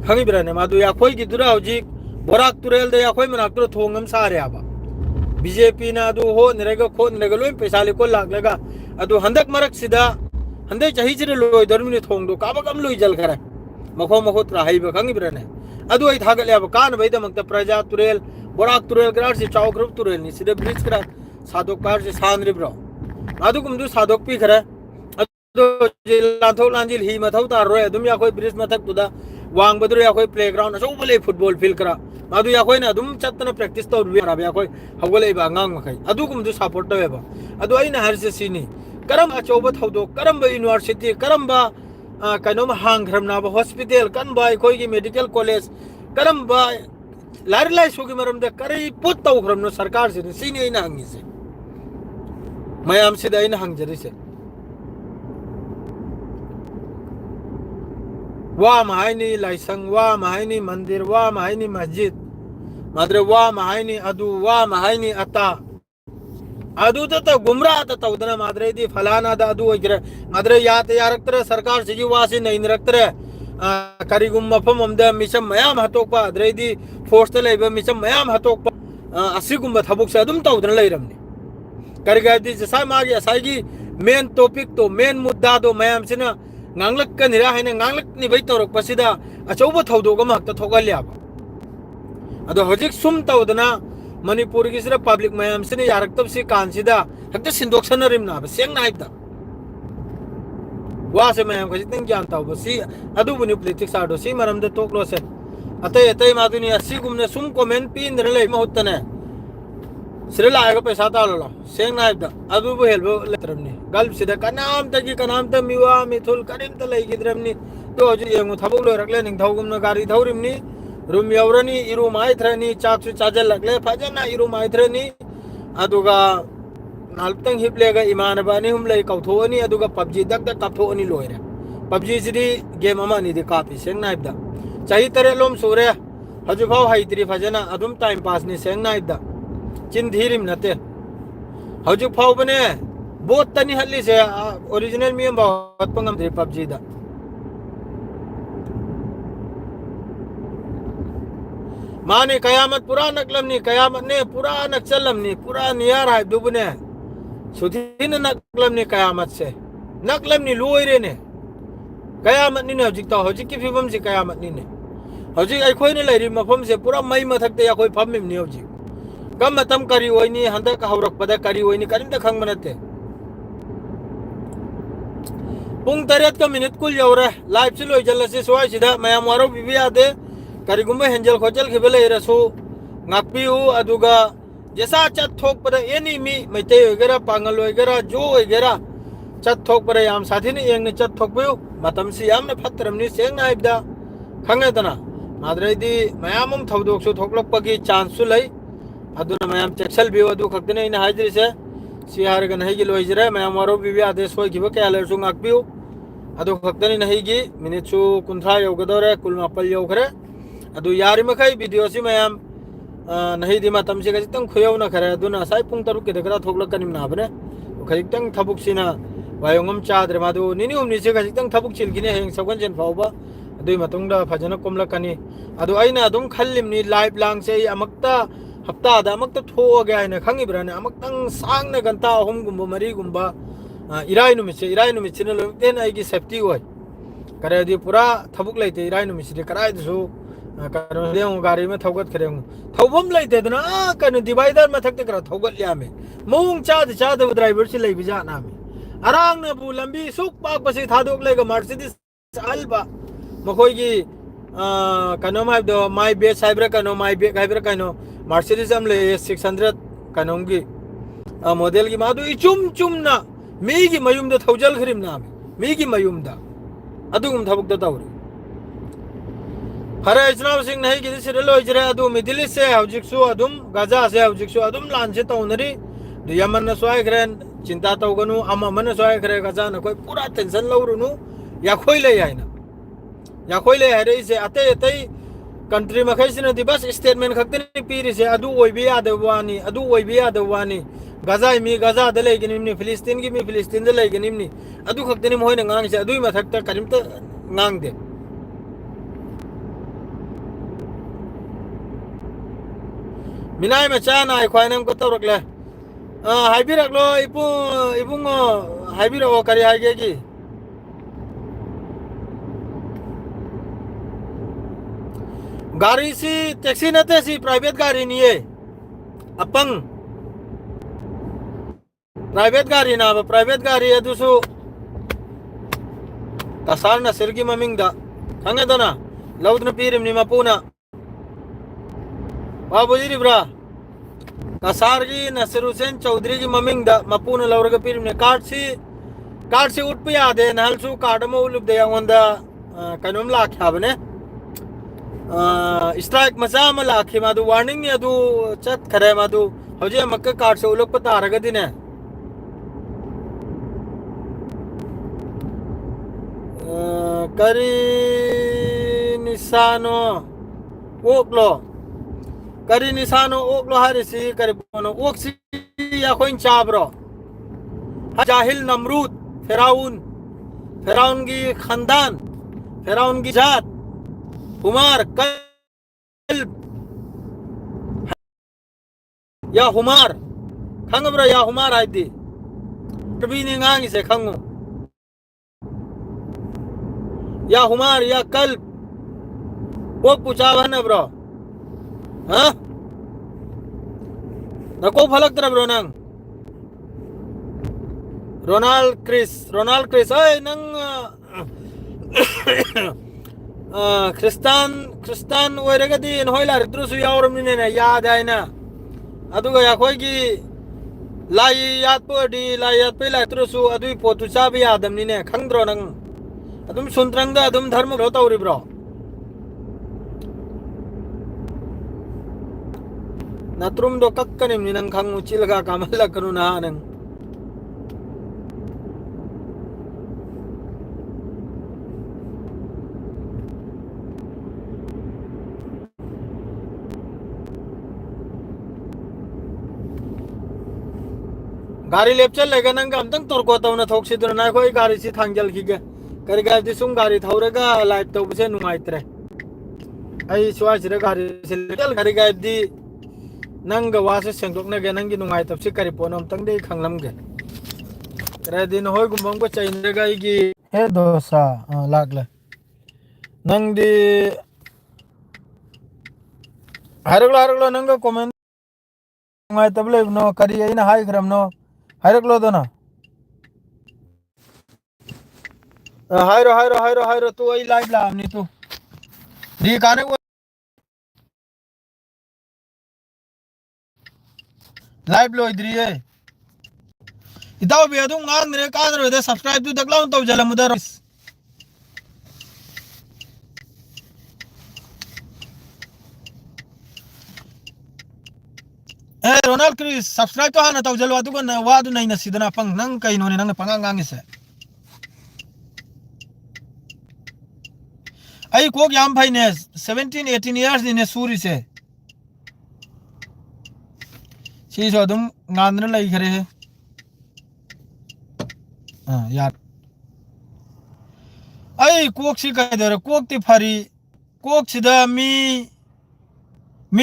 खंगी बिराने मादु याखोई गिद्र हौजी बोराक तुरेल दे याखोई मनाक्तरो थोंगम सारे आबा बीजेपी ना अदु हो नरेगा खो नरेगा लोई पैसा लेको लागलेगा अदु हंदक मरक सिदा हंदे चाही चिरे लोई दरमिने थोंगदो काबा कम लोई जल करे मखो मखो त्राही बे खंगी बिराने अदु आई थागले अब कान बैद मक्त प्रजा तुरेल बोराक तुरेल ग्रार से चाव ग्रुप तुरेल नि सिदे ब्रिज करा सादोक कार से सानरि ब्रो अदु कुमदु सादोक पी खरे अदु जिलाथो लांजिल ही मथौ तार रोय अदुम या कोई ब्रिज मथक तुदा वांग बदुर या कोई प्लेग्राउंड असो बोले फुटबॉल फील्ड करा अदु या कोई ना अदुम चतन प्रैक्टिस तो रुवे रा या कोई हवले बा ngang मखै अदु कुमदु सपोर्ट तवेबा अदु अइना हरसे सिनी करम अचौब थौदो करम यूनिवर्सिटी करम कनोम हांग्रमनाब हॉस्पिटल कन बाय कोई की मेडिकल कॉलेज करम बा लार लाई सुगी मरम दे करी पुत तौख्रमनो सरकार से सिनी अइना हंगी से मयाम से अइना हंगजरी से वा महाइनी लाइसंग वा महाइनी मंदिर वा महाइनी मस्जिद माद्रे वा महाइनी अदु वा महाइनी अता अदु तो गुमराह तो उदना माद्रे दी फलाना दा अदु वगैरह माद्रे यात यारक्तर सरकार से वासी नहीं रक्तर करीगुम मफम अमदा मिसम मयाम हतोक अद्रे दी फोर्स लेब मिसम मयाम हतोक असिगुम थबुक से अदुम तौदना लेरमनी करिगा दी जसा मागी असागी मेन टॉपिक तो मेन मुद्दा दो मयाम सिना nganglak ka nira haina nganglak ni bai torok pasida achauba thaudo ga mak ta thogalya ba ado hojik sum tawdana manipur gi sira public mayam sine yarak tab si kan sida hakta sindok sanarim na ba seng naib da wa se mayam ga jiteng gyan taw ba si adu buni politics ado si maram de toklo se atay atay maduni asi gumne sum comment pin dre le mahutane sirila aga paisa ta lo seng naib da adu bu helbo letramni गल्प सिदा कनाम तकी कनाम त मिवा मिथुल करिम त लई गिद्रमनी तो जो यंगु थबुक लो रखले निंग थौगुम न गाड़ी थौरिमनी room यवरनी इरु माइथ्रनी चाक सु चाजल लगले फजना इरु माइथ्रनी अदुगा नालतंग हिपलेगा इमानबानी हम लई कौथोनी अदुगा पबजी दक दक कपथोनी लोइरे पबजी सिदी गेम अमानी दि कापी सेंग नाइबदा चाहि तरे लोम सोरे हजु भाव हाइत्री फजना अदुम टाइम पास नि सेंग नाइबदा चिन धीरिम नते हजु भाव बने बहुत तनी हल्ली से ओरिजिनल मियम बहुत पंगम दे पबजी दा माने कयामत पूरा नकलम नी कयामत ने पूरा नक्सलम नी पूरा नियार है दुबने सुधीन नकलम नी कयामत से नकलम नी लोइरे ने कयामत नी ने हजिक ता हजिक की फिबम से कयामत नी ने हजिक आई खोई ने लैरी मफम से पूरा मई मथकते या कोई फमिम नी हजिक कम मतम करी होइनी हंदक हौरक पदा करी होइनी करिम त खंग मनते पुंग तरेत का मिनट कुल यौरे लाइव से लोई जल्ला से सोई सिदा मयाम वारो बिबी आदे करिगुम हेंजल खोजल खिबले रसु ngakpiu aduga jesa chat thok pada eni mi maite wegera pangal wegera jo wegera chat thok pada yam sathi ni yeng ne chat thok piu matam si yam ne phatram ni seng na ibda khange dana madre di mayamum thodok su thoklok pagi chance su lai aduna mayam chexel bi adu khakne ina hajri se सियार gun है कि लोइजरे मैं हमारो बिबी आदेश होय किबो के अलर सुंग आकबियो अदो खक्तनी नहीं कि मिनिट सु कुंथा योगदोरे कुल मापल योगरे अदो यारि मखै वीडियो सि मयाम नहीं दि मतम से गजितंग खुयौ न खरे दुना साइ पुंग तरुक के देखरा थोकल कनिम ना बने खजितंग थबुक सिना वायोंगम चाद्रे मादो निनि उमनि से गजितंग थबुक चिलगिने हेंग सगन जेन फावबा अदुइ मतुंगदा फजना कोमला कनी अदो आइना अदुम खल्लिमनि लाइव लांग से अमक्ता हफ्ता अमक थो गया है खंगी ब्राने अमक सांग घंटा अहम गुम मरी गुम इराय नुमित लोटेन आई सेफ्टी हो करे पूरा थबुक लेते इराय नुमित कराइदसु गाड़ी में थौगत खरे थौबम लेते कन डिवाइडर मथक करा थौगत लियामे मौंग चाद चाद ड्राइवर से लेबि जाना में अरांग ने बु लंबी सुक पाक पसी थादोक लेगा मर्सिडीज अल्बा मखोई की कनो माइ दो माइ बे साइबर कनो माइ बे हाइबर कनो मर्सिडीज हम ले 600 कनोंगी मॉडल की मादु इचुम चुमना मीगी मयुम द थौजल खरिम ना मीगी मयुम दा अदुगुम थबुक द तौरी फरे इचनाव सिंह नहीं किसी सिरे लो इजरे अदु मिडिल ईस्ट से हौजिक्सु अदुम गाजा से हौजिक्सु अदुम लान से तौनरी यमन न स्वाय ग्रेन चिंता तौगनु अम मन स्वाय ग्रे गाजा न कोई पूरा टेंशन लौरुनु या कोई ले आइना या कोई ले हरे से अते अते कंट्री मखैसिन दि बस स्टेटमेंट खक्तनि पीरि से अदु ओइबि यादवानी अदु ओइबि यादवानी गाजा मी गाजा द लेगिनिमनि फिलिस्तीन की मी फिलिस्तीन द लेगिनिमनि अदु खक्तनि मोइना ngang से अदुइ मथक्ता करिमता ngang दे मिनाय मचा नाय ख्वाइनम को तौरकले हाइबिरकलो इबुंगो हाइबिरो करी हाइगे की गाड़ी सी टैक्सी नते सी प्राइवेट गाड़ी नहीं है अपंग प्राइवेट गाड़ी ना प्राइवेट गाड़ी है दूसरो तसार न सिरगी ममिंग दा खंगे तो ना लौट न पीरिम नि मपूना बाबूजी रिब्रा तसार की नसीर हुसैन चौधरी की ममिंग दा मपूना लौट के पीरिम ने कार्ड सी उठ पे याद है नहल सु कार्ड में उलुप दे वंदा कनुम ला क्या बने स्ट्राइक मचा मला आखी मादू वार्निंग ने अदू चत खरे मादू हजे मक्के कार्ड से उलुप पता रग दिने करी निशानो ओकलो करी निशानो ओकलो हारिसी करी बोनो ओक्सी या कोइन चाबरो जाहिल नमरूद फिराउन की खानदान फिराउन की जात हुमार कल्ब या हुमार खंगब्रा या हुमार आइदी कभी नहीं ngang से खंगो या हुमार या कल्ब वो पूछा बहन ब्रो हाँ नको फलक तरह ब्रो नंग रोनाल्ड क्रिस अय नंग क्रिस्तान ओइरगदी नहोइला रिद्रुसु यावरमनि ने याद आइना अदुगा याखोइगी लाई याद पे लाइत्रुसु अदुई पोतु चाबि यादमनि ने खंद्रो नंग अदुम सुंत्रंगदा अदुम धर्म रो तौरिब्रो नत्रुम दो कक्कनिमनि नंग खंगु चिलगा कामल्ला कनुना नंग गाड़ी लेप चल लेगा नंग अमतंग तुरको तौना थोक्सी दुना कोई गाड़ी सी थांगजल खीगे करी गाय दिसुम गाड़ी थौरगा लाइट तो बुसे नुमाइत्रे आई सुवासिरे गाड़ी से चल करी गाय दी नंग वासे सेंगदोकने गे नंगी नुमाइ तब से करी पोन अमतंग दे खंगलम गे रे दिन होय गुमबंग को चाइने गाय की हे दोसा लागले नंग दी हरगलो नंग कमेंट नुमाइ तब ले नो करी आई ना हाई ग्राम नो हायरकलो दो ना हायरो तू आई लाइव ला हमनी तू दी काने वो लाइव लो इधर ये इताओ भी अदुम आन मेरे कान रो दे सब्सक्राइब तू दगलाऊं तो जला मुदर ए रोनाल्ड क्रिस सब्सक्राइब तो हाना तो जलवा तू को वादु नहीं नसीदना पंग नंग कई नोने नंग पंगांगांग से आई कोक याम भाई ने 17-18 इयर्स ने सूरी से चीज हो तुम गांधन लाई खरे है यार आई कोक सी कह दे कोक ती फरी कोक सिदा मी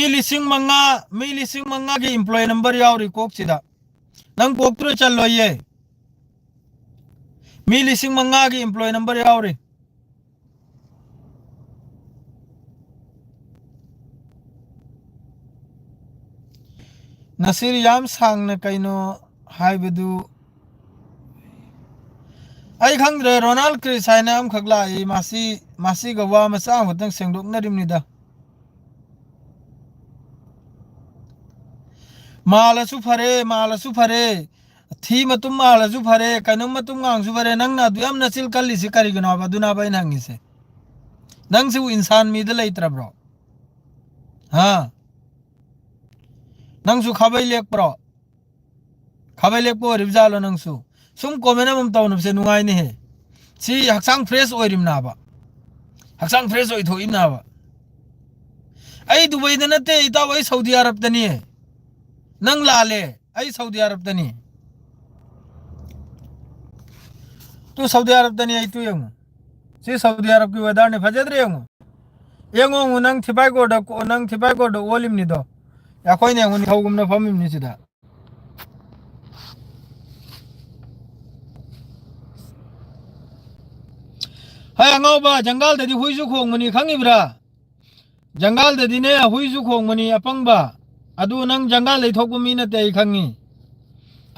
लिसिंग मंगा की एम्प्लॉय नंबर यावरी कोक सिदा नंग कोक तो चल लो ये मी लिसिंग मंगा की एम्प्लॉय नंबर यावरी नसीर याम सांग न कइनो हाइबदु आई खंगरे रोनाल्ड क्रिस हाइना हम खगला ई मासी गवा मसा होतंग सेंगदोक नरिमनिदा मालसु फरे थी मतुम मालसु फरे कइनो मतुम गांगसु फरे नंग ना दुयाम नसिल कल्ली से करिगनो बदुना बाय नंगी से नंगसु इंसान मीद लेत्रब्रो हाँ नंगसु खबै लेकप्रो खबै लेकपो रिबजालो नंगसु सुम कमेना मम ताउनबसे नुगाइने हे सी हक्सांग फ्रेश ओइरिम नाबा हक्सांग फ्रेश ओइ थोइम नाबा आई दुबई द नते इताव आई सऊदी अरब तनी है नंग लाले आई सऊदी अरब तनी तू सऊदी अरब तनी आई तू यंग सी सऊदी अरब की वेदर ने फजद रे यंग यंग नंग थिबाय को नंग थिबाय को ओलिम नि दो या कोई ने nguni thogum na famim ni sida hay angau ba jangal da di huisu khong mani khangi bra jangal da di ne huisu khong mani apang ba adu nang jangal le thok mi na te khangi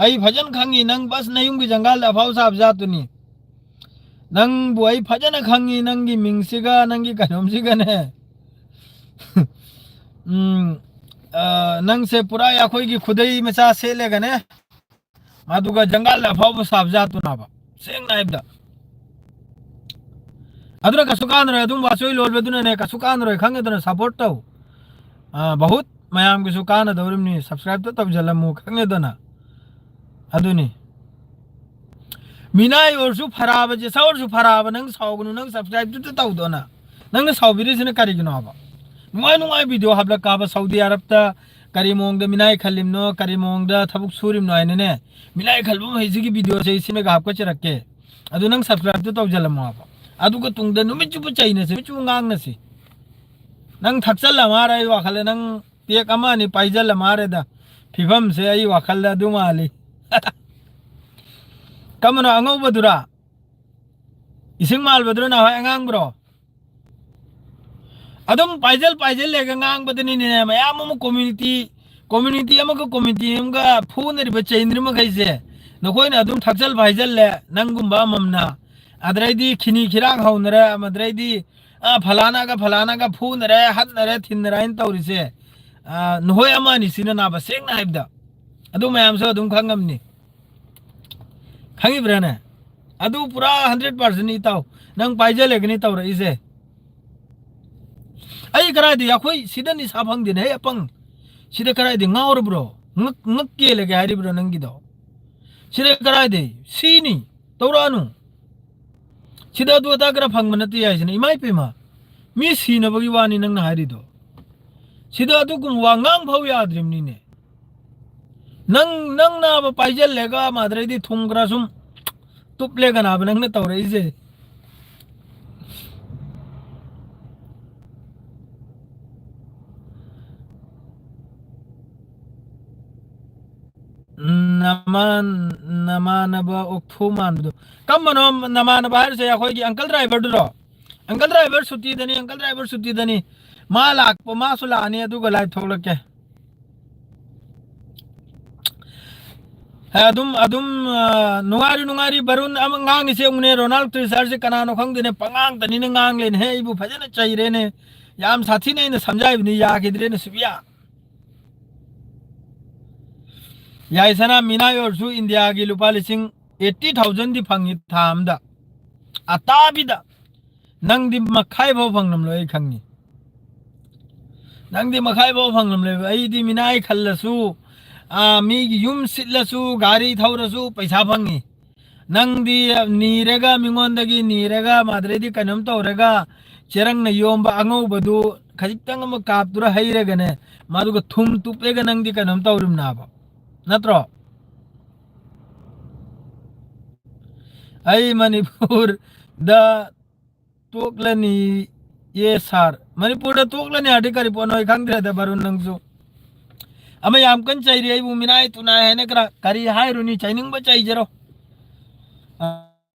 ai bhajan khangi nang bas na yung gi jangal da phau sab ja tu ni nang bu ai bhajan khangi nang gi ming siga nang gi kanom siga ne नंग से पूरा या कोई की खुदई मचा से लेगा ने मादुगा जंगल ला फाव साफ जातु ना बा सेंग नाइब दा अदर का सुकान रे तुम वासोई लोल बेदुने ने का सुकान रे खंगे तो सपोर्ट तो बहुत मयाम की सुकान दौरम नि सब्सक्राइब तो तब जलम मु खंगे दो ना अदुनी मिनाई और सु फराब जे सौर सु फराब नंग सावगनु नंग सब्सक्राइब तो तौ दो ना नंग सावबिरि सिने करि गनो बा नुआई वीडियो हाबला काबा सऊदी अरब ता करीमोंग द मिनाई खलिम नो करीमोंग द थबुक सुरिम नो आइने ने मिनाई खलबम हेजी की वीडियो से इसी में गाप को चरके अदु नंग सब्सक्राइब तो जलम माबा अदु को तुंग द नुमि चुप चाइने से चु ngang न से नंग थक्सल मारे वाखल नंग पेक अमा नि पाइजल मारे दा फिफम से आई वाखल दा दुमाली कमनो अंगौ बदुरा इसिंग माल बदुरा ना है ngang ब्रो अदम पाइजल लेगा ngang बदनी ने मयाम मु कम्युनिटी अमको कम्युनिटी हमगा फून रि बच्चे इंद्र म खैसे नखोय न अदम थक्सल पाइजल ले नंगुम्बा ममना अदरैदी खिनी खिरांग हौनरे मदरैदी फलाना का फून रे हद रे थिन राइन तौरिसे नहोय अमानी सिना ना बसेंग ना हाइबदा अदु मयाम सो अदम खंगमनी खंगी ब्रने अदु पूरा 100% इताव नंग पाइजल लेगनी तौर इसे आई कराय दे याखोई सिदनी साफंग दिन है अपंग सिदे कराय दे ngaur bro ngak ke lege hari bro nangi do सिदे कराय दे सीनी तौरानु सिदा दु ता करा फंग मनति याइ सने इमाइ पेमा मी सीना बगी वानी नंग ना hari do सिदा दु गुम वांगांग भाव याद्रिम नी ने नंग ना ब पाइजल लेगा मादरे दी थुंगरा सुम तुप लेगा ना नंग ने तौरे इसे नमानबा ओक्थुमान दो कम मनो नमानबा हर से कोई की अंकल ड्राइवर छुट्टी दनी मा लाख प मा सुला आने दु गलाय थोलके अदुम नुंगारी बरुन अम ngang से उने रोनाल्ड ट्रिसर से कनानो खंग दिने पंगांग तनी ने ngang लेन है इबु फजन चाहिए ने याम साथी ने समझाई नि या किदरे ने सुबिया याइसना मिनाई और सु इंडिया की लुपा लिसिंग 80,000 दी फंगी थामदा अताबिदा नंग दी मखाई भो फंगनम लोय खंगी नंग दी मखाई भो फंगनम लोय आई दी मिनाई खल्लसु मी युम सिल्लसु गाड़ी थौरसु पैसा फंगी नंग दी नीरेगा मिंगोंदगी नीरेगा मादरे दी कनम तौरेगा चेरंग न योंबा अंगौ बदु खजितंग म कापतुरा हैरेगने मादुगा थुम तुपेगा नंग दी कनम तौरिम नाबा नत्रो आई मणिपुर द तोकलनी ये सार मणिपुर द तोकलनी अधिकारी पोनोय खंगदे द बरुन नंगसु अमे याम कन चाहिए आई मिनाई तुना है ने करी हाय रुनी चाइनिंग ब चाहिए जरो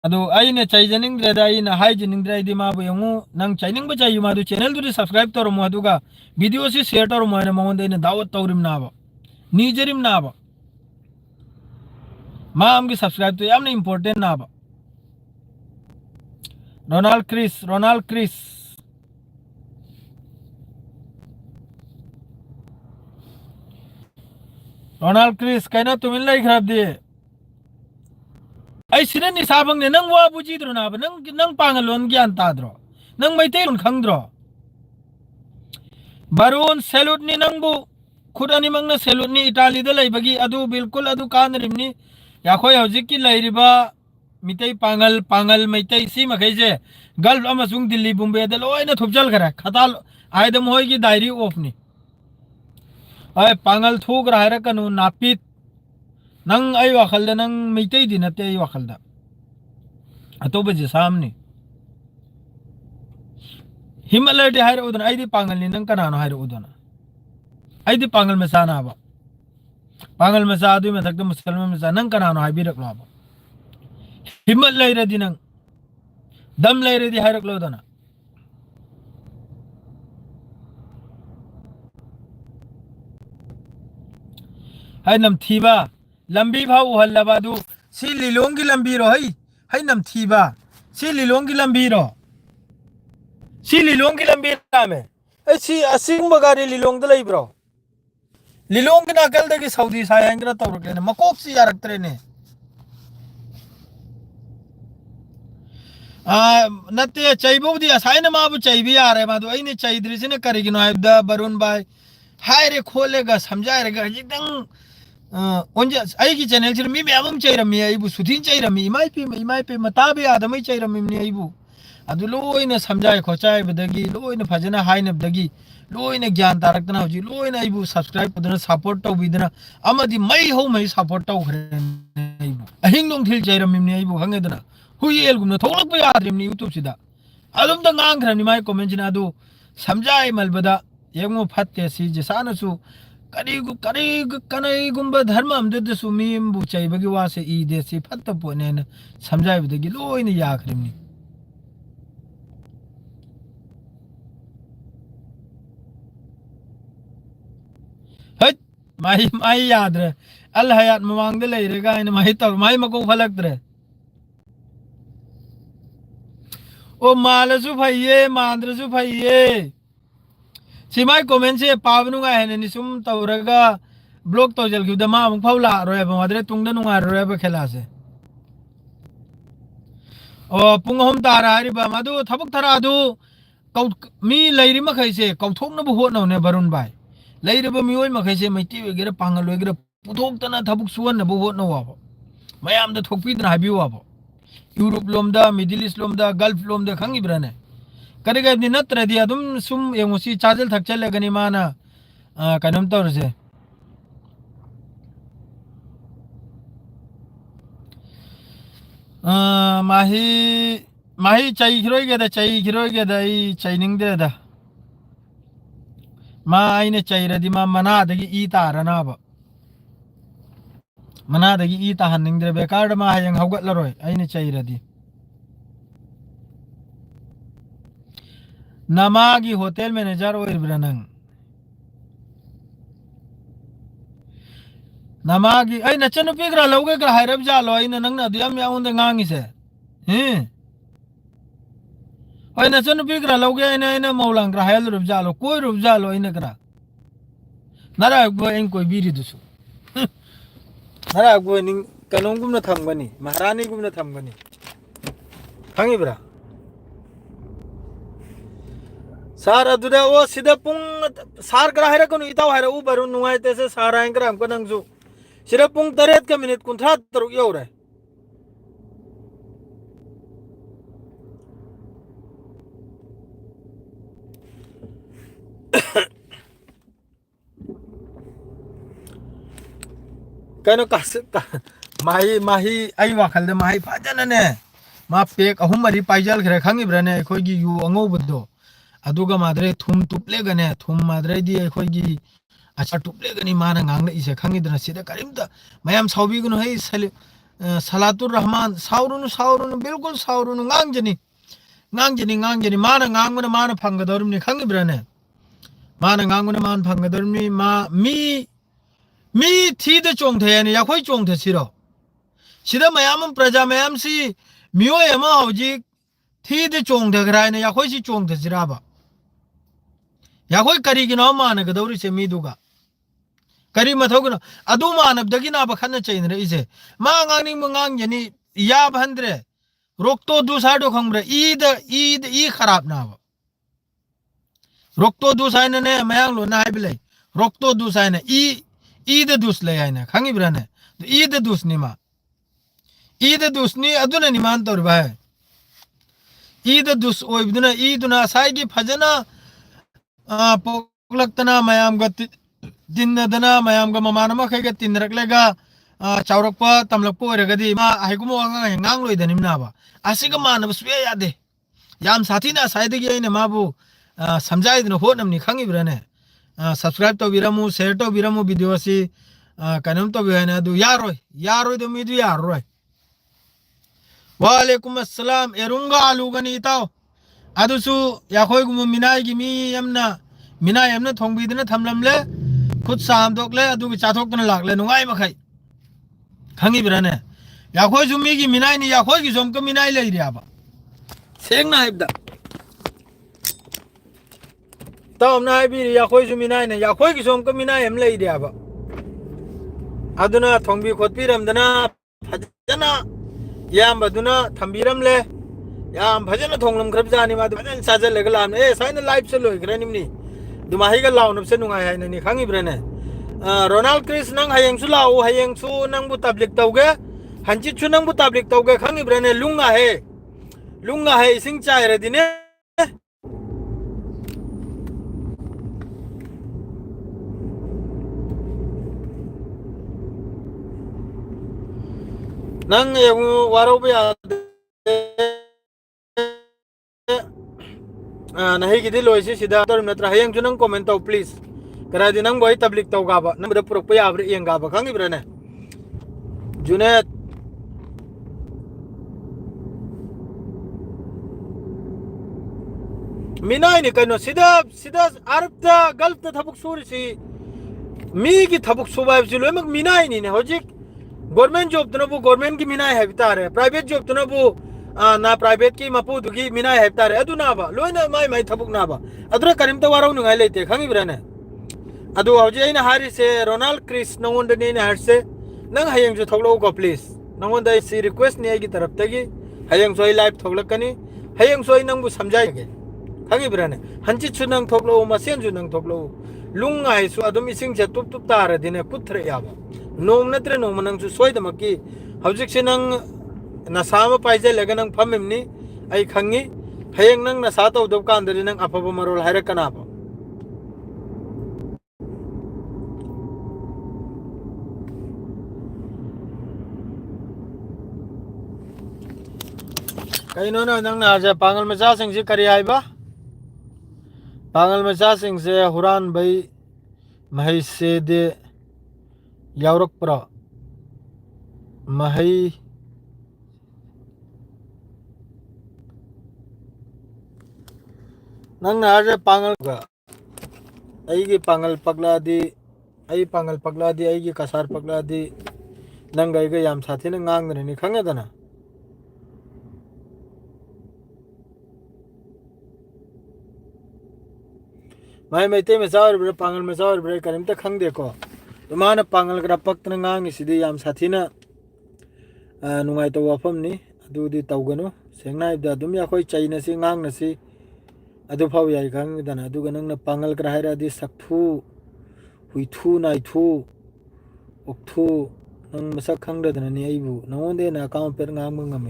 अदो आई ने चाहिजनिंग रे दाई ना हाय जिनिंग रे दी मा ब यंगु नंग चाइनिंग ब चाहिए मा दु चैनल दु सब्सक्राइब तोरो मो दुगा वीडियो से शेयर तोरो मो ने मोंदे ने दावत तौरिम ना बा नीजरिम ना बा माम की सब्सक्राइब तो याम इम्पोर्टेंट ना बा रोनाल्ड क्रिस कहना तुम इन लाई खराब दिए आई सिरे नि साबंग ने नंग वा बुजी द्रो ना नंग पांगलोन ज्ञान ताद्रो नंग मैते लोन खंगद्रो बारून सैल्यूट नि नंगबु खुद अनि मंगना सैल्यूट नि इटाली दा लैबगी अदु बिल्कुल अदु कानरिमनि याखोय हौजिक की लैरिबा मितै पांगल पांगल मैतै सी मखैजे गल्फ अमसुंग दिल्ली बुम्बे दा लोइना थुपजल खरा खताल आयदम होय की डायरी ऑफ नि अय पांगल थुग राहरा कनु नापित नंग अय वखल दा नंग मैतै दि नते अय वखल दा अतोबे जे सामने हिमालय दे हायर उदन आइदी पांगल नि नंग कनानो हायर उदन आइदी पांगल में साना बा पांगल में सा आदमी में तक मुसलमान में सा नंग कनानो हाय बिरक लो बा हिमालय रे दी नंग दम ले रे दी हायर लो दना हाय नम थीबा लंबी भाव हल्लबा दु सी लिलोंग की लंबी रो हाय नम थीबा सी लिलोंग की लंबी रो सी लिलोंग की लंबी नाम है ए सी असिंग बगारी लिलोंग द लई ब्रो लिलोंग की नाकल दे की सऊदी सायंगरा तौरक लेने मकोप सी यारक्तरे ने नते चैबोदी असाइन माबु चैबी आ रे मादु आइने चैद्रिस ने करिगिनो हायदा बरुण भाई हाय रे खोलेगा समझाएगा जिदंग ओंजे आइगी चैनल सिर मी मैम चैरमी आइबु सुथिन चैरमी इमाई पे मताबे आदमई चैरमी नि आइबु अदु लोइने समझाय खोचाय बदगी लोइने फजना हाइनबदगी लोइने ज्ञान तारक्तना होजी लोइने आइबु सब्सक्राइब पदना सपोर्ट तो बिदना अमदी मई हो मई सपोर्ट तो खरे आइबु अहिंग दोंग थिल चैरमी नि आइबु हंगेदना हुइएल गुमना थोलक पे याद्रिमनि यूट्यूब सिदा अदुम द ngang माय कमेंट जिना अदु समझाय मलबदा येंगो फत्ते सी जसानसु कनई गुंबा धर्म अमदसु मीम बुचाई बगी वासे ई देसी फत्त पोने न समझाय बदगी लोइने याखरिमनि हट माई याद रे अल हयात मवांग दे लेरेगा इन माई तौर माई मको फलक्तरे ओ मालसु फैये मांद्रसु फैये सिमाई कमेंट से पावनुगा है नि सुम तौरगा ब्लॉक तो जल की दमा मुख फौला रोय बमादरे तुंगद नुंगा रोय ब खेला से ओ पुंग हम तारा हरि बा मदु थबक थरा दु कौ मी लैरि मखै से कौथोक न हो न ने बरुण भाई लैरि ब मियोय मखै से मैती वगैरह पांगल वगैरह पुथोक तना थबक सुवन न हो न वाबो मयाम द थोकपी न हाबी वाबो यूरोप लोमदा मिडिल ईस्ट लोमदा गल्फ लोमदा खंगी ब्रने करेगा नि नत्रदि अदुम सुम यमुसी चाजल थकचल लगनी माना कनम तौर से माही माही चाई खिरोय के दा ई चाइनिंग दे दा मा आइने चाइरदि मा मना दगी ई तारना बा मना दगी ई ता हनिंग दे बेकार मा हयंग हौगत लरोय आइने चाइरदि नमागी होटल मैनेजर और ब्रनंग नमागी आई नचन पिगरा लोगे ग्रा हायरब जालो आई नंग न दियम या उंदे ngangi से हैं आई नचन पिगरा लोगे आई न मौलांग ग्रा हायल रुब जालो कोई रुब जालो आई नगरा नरा गो एं कोई बीरी दुसु नरा गो निंग कनों गुम न थंगबनी महारानी गुम न थंगबनी थंगी ब्रा सार अदुदा ओ सिदा पुंग सार ग्रा हायरा कनु इताव हायरा उ बरु नुआय तेसे सारा एंग्रा हमको नंगजु सिदा पुंग 3 का मिनट 53 यौरे कनो कास माही आई वाखल दे माही फाजन ने मा पेक अहुम मरी पाइजल खरे खंगी ब्रने खोगी यु अंगो बदो अदुगा माद्रे थुम तुपले गने थुम माद्रे दी खोगी अच्छा टुपले गनी मान ngang इसे खंगी दना सिदा करिमदा मयाम साउबी गुनु है सलातुर रहमान साउरुनु बिल्कुल साउरुनु ngang जनी मान ngang मान फंग दरुमनी खंगी ब्रने मान ngang मान फंग दरुमनी मा मी थी द चोंग थे ने या खोई चोंग थे सिरो सिदा मयाम प्रजा मयाम सी मियो एमा हौजी थी द चोंग थे ग्राय ने या खोई सी चोंग थे सिराबा या कोई करी गिनो मान गदौरी से मीदुगा करी मथोगनो अदु मानब दगी ना बखन चैन रे इसे मा ngang जनी या भंद्रे रोक्तो दूसाडो खंग्रे ई खराब ना बा रोक्तो दूसाइने ने मयांग लो ना हाइबले रोक्तो दूसाइने ई द दूस ले आइने खंगी ब्रने ई द दूस निमा ई द दूस नि अदुना निमान तोर बा ई द दूस ओइबदुना ई दुना साइगी फजना पोकलक्तना मयाम ग दिनदना मयाम ग ममानमा खैगा तिनरकलेगा चाउरकपा तमलकपा ओरगदी मा हाइगुमो ngang loidaniमना बा आसिगा मानब सुया यादे याम साथीना साइदगी आइने माबु समझाइदनो होनमनि खंगिब्रने सब्सक्राइब तो बिरमु शेयर तो बिरमु वीडियो असि कनम तो बिहाने अदु यारोय दो मिदु यारोय वालेकुम अस्सलाम एरुंगा आलुगनी इताव अदुसु याखोयगुम मिनायगी मी यमना मिनाय यमना थोंगबिदना थमलमले खुद सामदोकले अदुगी चाथोकतना लागले नुंगाय मखै खंगिब्रने याखोय जुमीगी मिनाय नि याखोयगी जोमक मिनाय लेरियाबा सेंगना हाइबदा तमना हाइबि याखोय जु मिनाय ने याखोयगी जोमक मिनाय हम लेरियाबा अदुना थोंगबि खोतबिरमदना फजना यामबदुना थंबिरमले याम भजना थोंगलम खरबजानि मा भजन साजल लगलाम ए साइन लाइव से लोइग्रनिमनि दुमाहिगा लाउनबसे नुंगाय हायननि खंगिब्रने रोनाल्ड क्रिस नंग हयेंसु लाउ हयेंसु नंगबु तबलिक तौगे हंचिचु नंगबु तबलिक तौगे खंगिब्रने लुंगा है इसिंग चाइरदिने नंग येंगु वारोबे नहीं गिदी लोइसि सिदा तर नत्र हयेंसु नंग कमेंट तौ प्लीज करादि नंग बय तबलिक तौगाबा नंग पुरक पे आब्रे येंगाबा खंगिब्रने जुनेद मिनाय नि कनो सिदा अरबता गल्फता थबुक सुरिसि मी की थबुक सुबाइब जि लोइमक मिनाय नि ने होजिक गवर्नमेंट जॉब तनबु गवर्नमेंट की मिनाय हैबतारे प्राइवेट जॉब तनबु ना प्राइवेट की मपु दुगी मिनाय हैबतारे अदुना बा लोइना माय थबुक ना बा अदुरा करिमता वाराव नुगाय लेते खंगिब्रने अदु हौजे आइना हारिसे रोनाल्ड क्रिस नंगोंदनि ने हारसे नंग हयेंग जो थोगलो को प्लीज नंगोंदा सी रिक्वेस्ट नि आइगी तरफ तगी हयेंग सोई लाइव थोगलकनी हयेंग सोई नंगबु समझाइगे खंगिब्रने हंचि छु नंग थोगलो मसेन जु नंग थोगलो लुंग आइसु अदुम इसिंग से तुप तार दिने कुथ्रे याबा नोम नत्रे नोम नंग सु सोइदमकी हौजिक से नंग नसाम पाइजे लेगा नंग फमिमनि आई खंगी हयेंग नंग नसा तौदब कांदरि नंग अफब मरोल हायरकनाबा कहीं नंग आज पागल मचा सिंह से करी आईबा पागल मचा सिंह से हुरान भाई महई से दे यावरक प्रा महई नंग आज पागल का आई पागल पगला दी आई पागल पगला दी आई कसार पगला दी नंग आई याम साथी ने ngang ने खंगदना माय मैते में सावर ब्रे पांगल में सावर ब्रे करिम त खंग देखो तो मान पांगल करा पक्तन ngang सिदि याम साथीना नुंगाय तो वाफम नि अदुदि तौगनो सेंगना इबदा दुम या खोय चाइना सि ngang न सि अदु फाव याय खंग दना अदु गनंग न पांगल करा हैरा दि सकथु हुइथु नाइथु ओक्थु नंग मसक खंग दना नि आइबु नंगोंदे ना काम पेर ngang ngam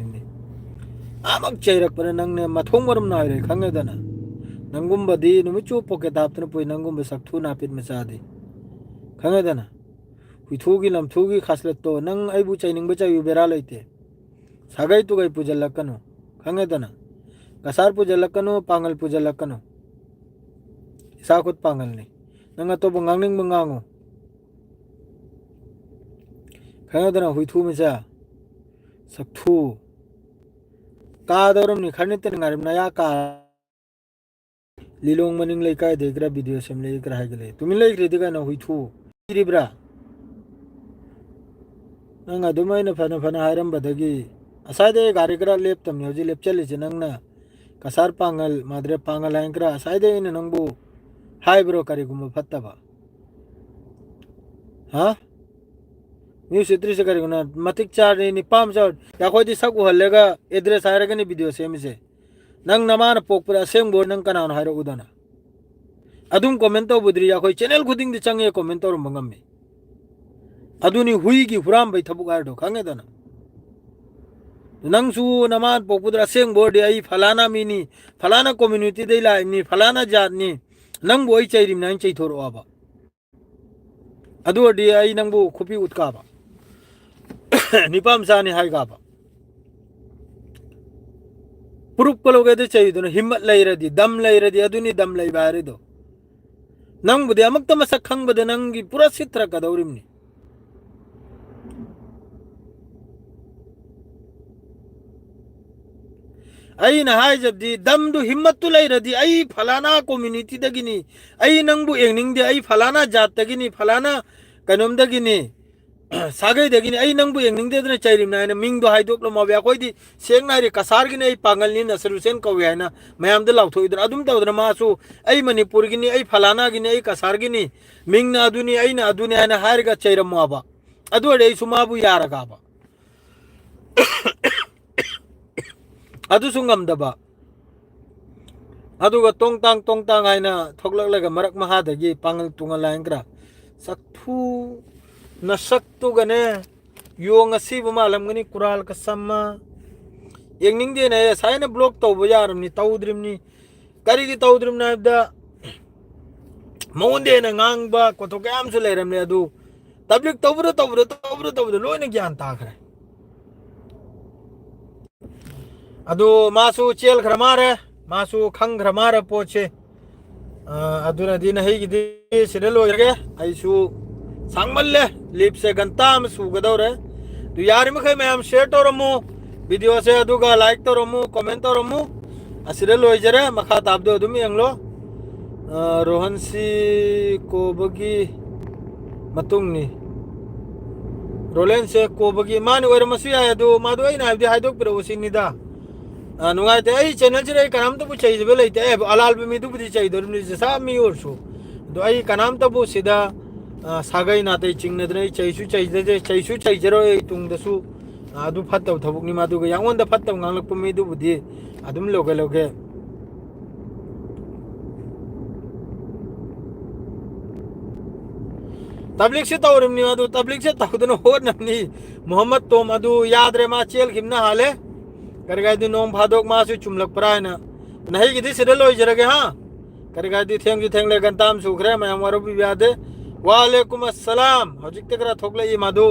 आमक चैरक पर नंग ने मथोंग मरम ना रे खंग दना नंगुम्बदी नुमिचु पॉकेट आपतन पुई नंगुम्ब सकथु नापित मचादे खंगदना हुइथुगी लमथुगी खासलत तो नंग आइबु चाइनिंग बचायु बेरा लैते सागै तुगै पुजलकनो खंगदना कसार पुजलकनो पांगल पुजलकनो साखुत पांगल ने नंग तो बंगांगनिंग बंगांगो खंगदना हुइथु मचा सकथु कादरम नि खनित नगारम नया का लिलोंग मनिंग लेकाय देग्रा वीडियो सेम ले ग्रा गले तुमिन ले ग्रे दिगा न हुइथु रिब्रा नंग अदुमाय न फना हारम बदगी असादे गारी ग्रा लेप तम योजी लेप चले छ नंग ना कसार पांगल माद्रे पांगल हैंग्रा असादे न नंगबु हाय ब्रो करी गुम फत्तबा हां न्यूज इतरी से करेगा ना मतिक चार ने निपाम चार या कोई दिशा को हल्लेगा एड्रेस आएगा नहीं वीडियो सेम से नंग नमान पोक पर सेम बोर्ड नंग कनान हारो उदाना अदुम कमेंट तो बुद्री या कोई चैनल खुदिंग दिचंगे कमेंट तो रुमंगम में अदुनी हुई की हुराम भाई थबुक आर दो खांगे दाना नंगसु नमान पोक पर सेम बोर्ड आई फलाना मिनी फलाना कम्युनिटी दे ला नि फलाना जात नि नंग बोई चाहिए नाइन चाहिए थोरो आबा अदु अडी आई नंग बो खुपी उत्काबा निपाम साने हाय गाबा प्रूफ कलोगे तो चाहिए दोनों हिम्मत लाई रही दम लाई रही अदुनी दम लाई बाहर दो नंग बुद्धि अमक तम सखंग बदे नंगी पूरा सित्र का दौरिमनी आई नहाय जब दी दम दो हिम्मत तो लाई रही आई फलाना कम्युनिटी दगिनी आई नंग बु एंगनिंग दे आई फलाना जात दगिनी फलाना कनोम दगिनी सागे दगिनी आई नंग बु एंगनिंग दे दने चाहिए ना ने मिंग दो हाई दोक लो माव्या कोई दी सेंग नारी कसार गिनी आई पागल नी न सरुसेन कवे है ना मैं हम दे लाउथो इधर अदुम ता उधर मासु आई मणिपुर गिनी आई फलाना गिनी आई कसार गिनी मिंग ना अदुनी आई ना अदुनी है ना हार का चाहिए माबा अदु अडे सुमाबु यार गाबा अदु सुंगम दबा अदुगा तोंग तांग आइना थोकलक लगा मरक महा दगी पांगल तुंगल लायंग्रा सक्थु नसक तो गने योंग असी बमालम गनी कुराल का सम्मा येंगनिंग दे ने साइना ब्लॉक तो बजारमनी तौद्रिमनी करिगी तौद्रिम नाबदा मौंदे न ngang कोतो काम सु लेरमने अदु तबलिक तौब्र लोइना ज्ञान ताखरे अदु मासु चेल खरमारे मासु खंग खरमारे पोचे अदुना दिन हेगी सिरे लोयगे आइसु सांगमल्ले लिप से गंताम सुगदौरे तो यार मखे मैं हम शेयर तो रमु वीडियो से अदुगा लाइक तो रमु कमेंट तो रमु असिरे लोयजरे मखा ताबदो अदुमी अंगलो रोहनसी कोबगी मतुंगनी रोलेन से कोबगी मान ओर मसु आय दो मादो आई ना हाइदो हाइदो पर ओसिनिदा नुगाइते आई चैनल से कनाम तो चाहिए बे लेते अलाल पे मी तो बुद्धि चाहिए दो सा मी और सो दो आई कनाम तो सिदा सागई नाते चिंगनदने चैसु चैजरो तुंगदसु अदु फत्तब थबुकनी मादुगा यांगोंदा फत्तब nganglak pu mi du budi adum loge तबलीग से तौरमनी अदु तबलीग से तखदनो हो नमनी मोहम्मद तोम अदु याद रे मा चेल किमना हाले करगाय दि नोम भादोक मासु चुमलक परायना नहीं गिदी सिरे लोय जरगे हां करगाय दि थेंग ले गंताम सुखरे मैं हमारो भी याद है वालेकुम अस्सलाम हजिक तकरा थोकले ये मादु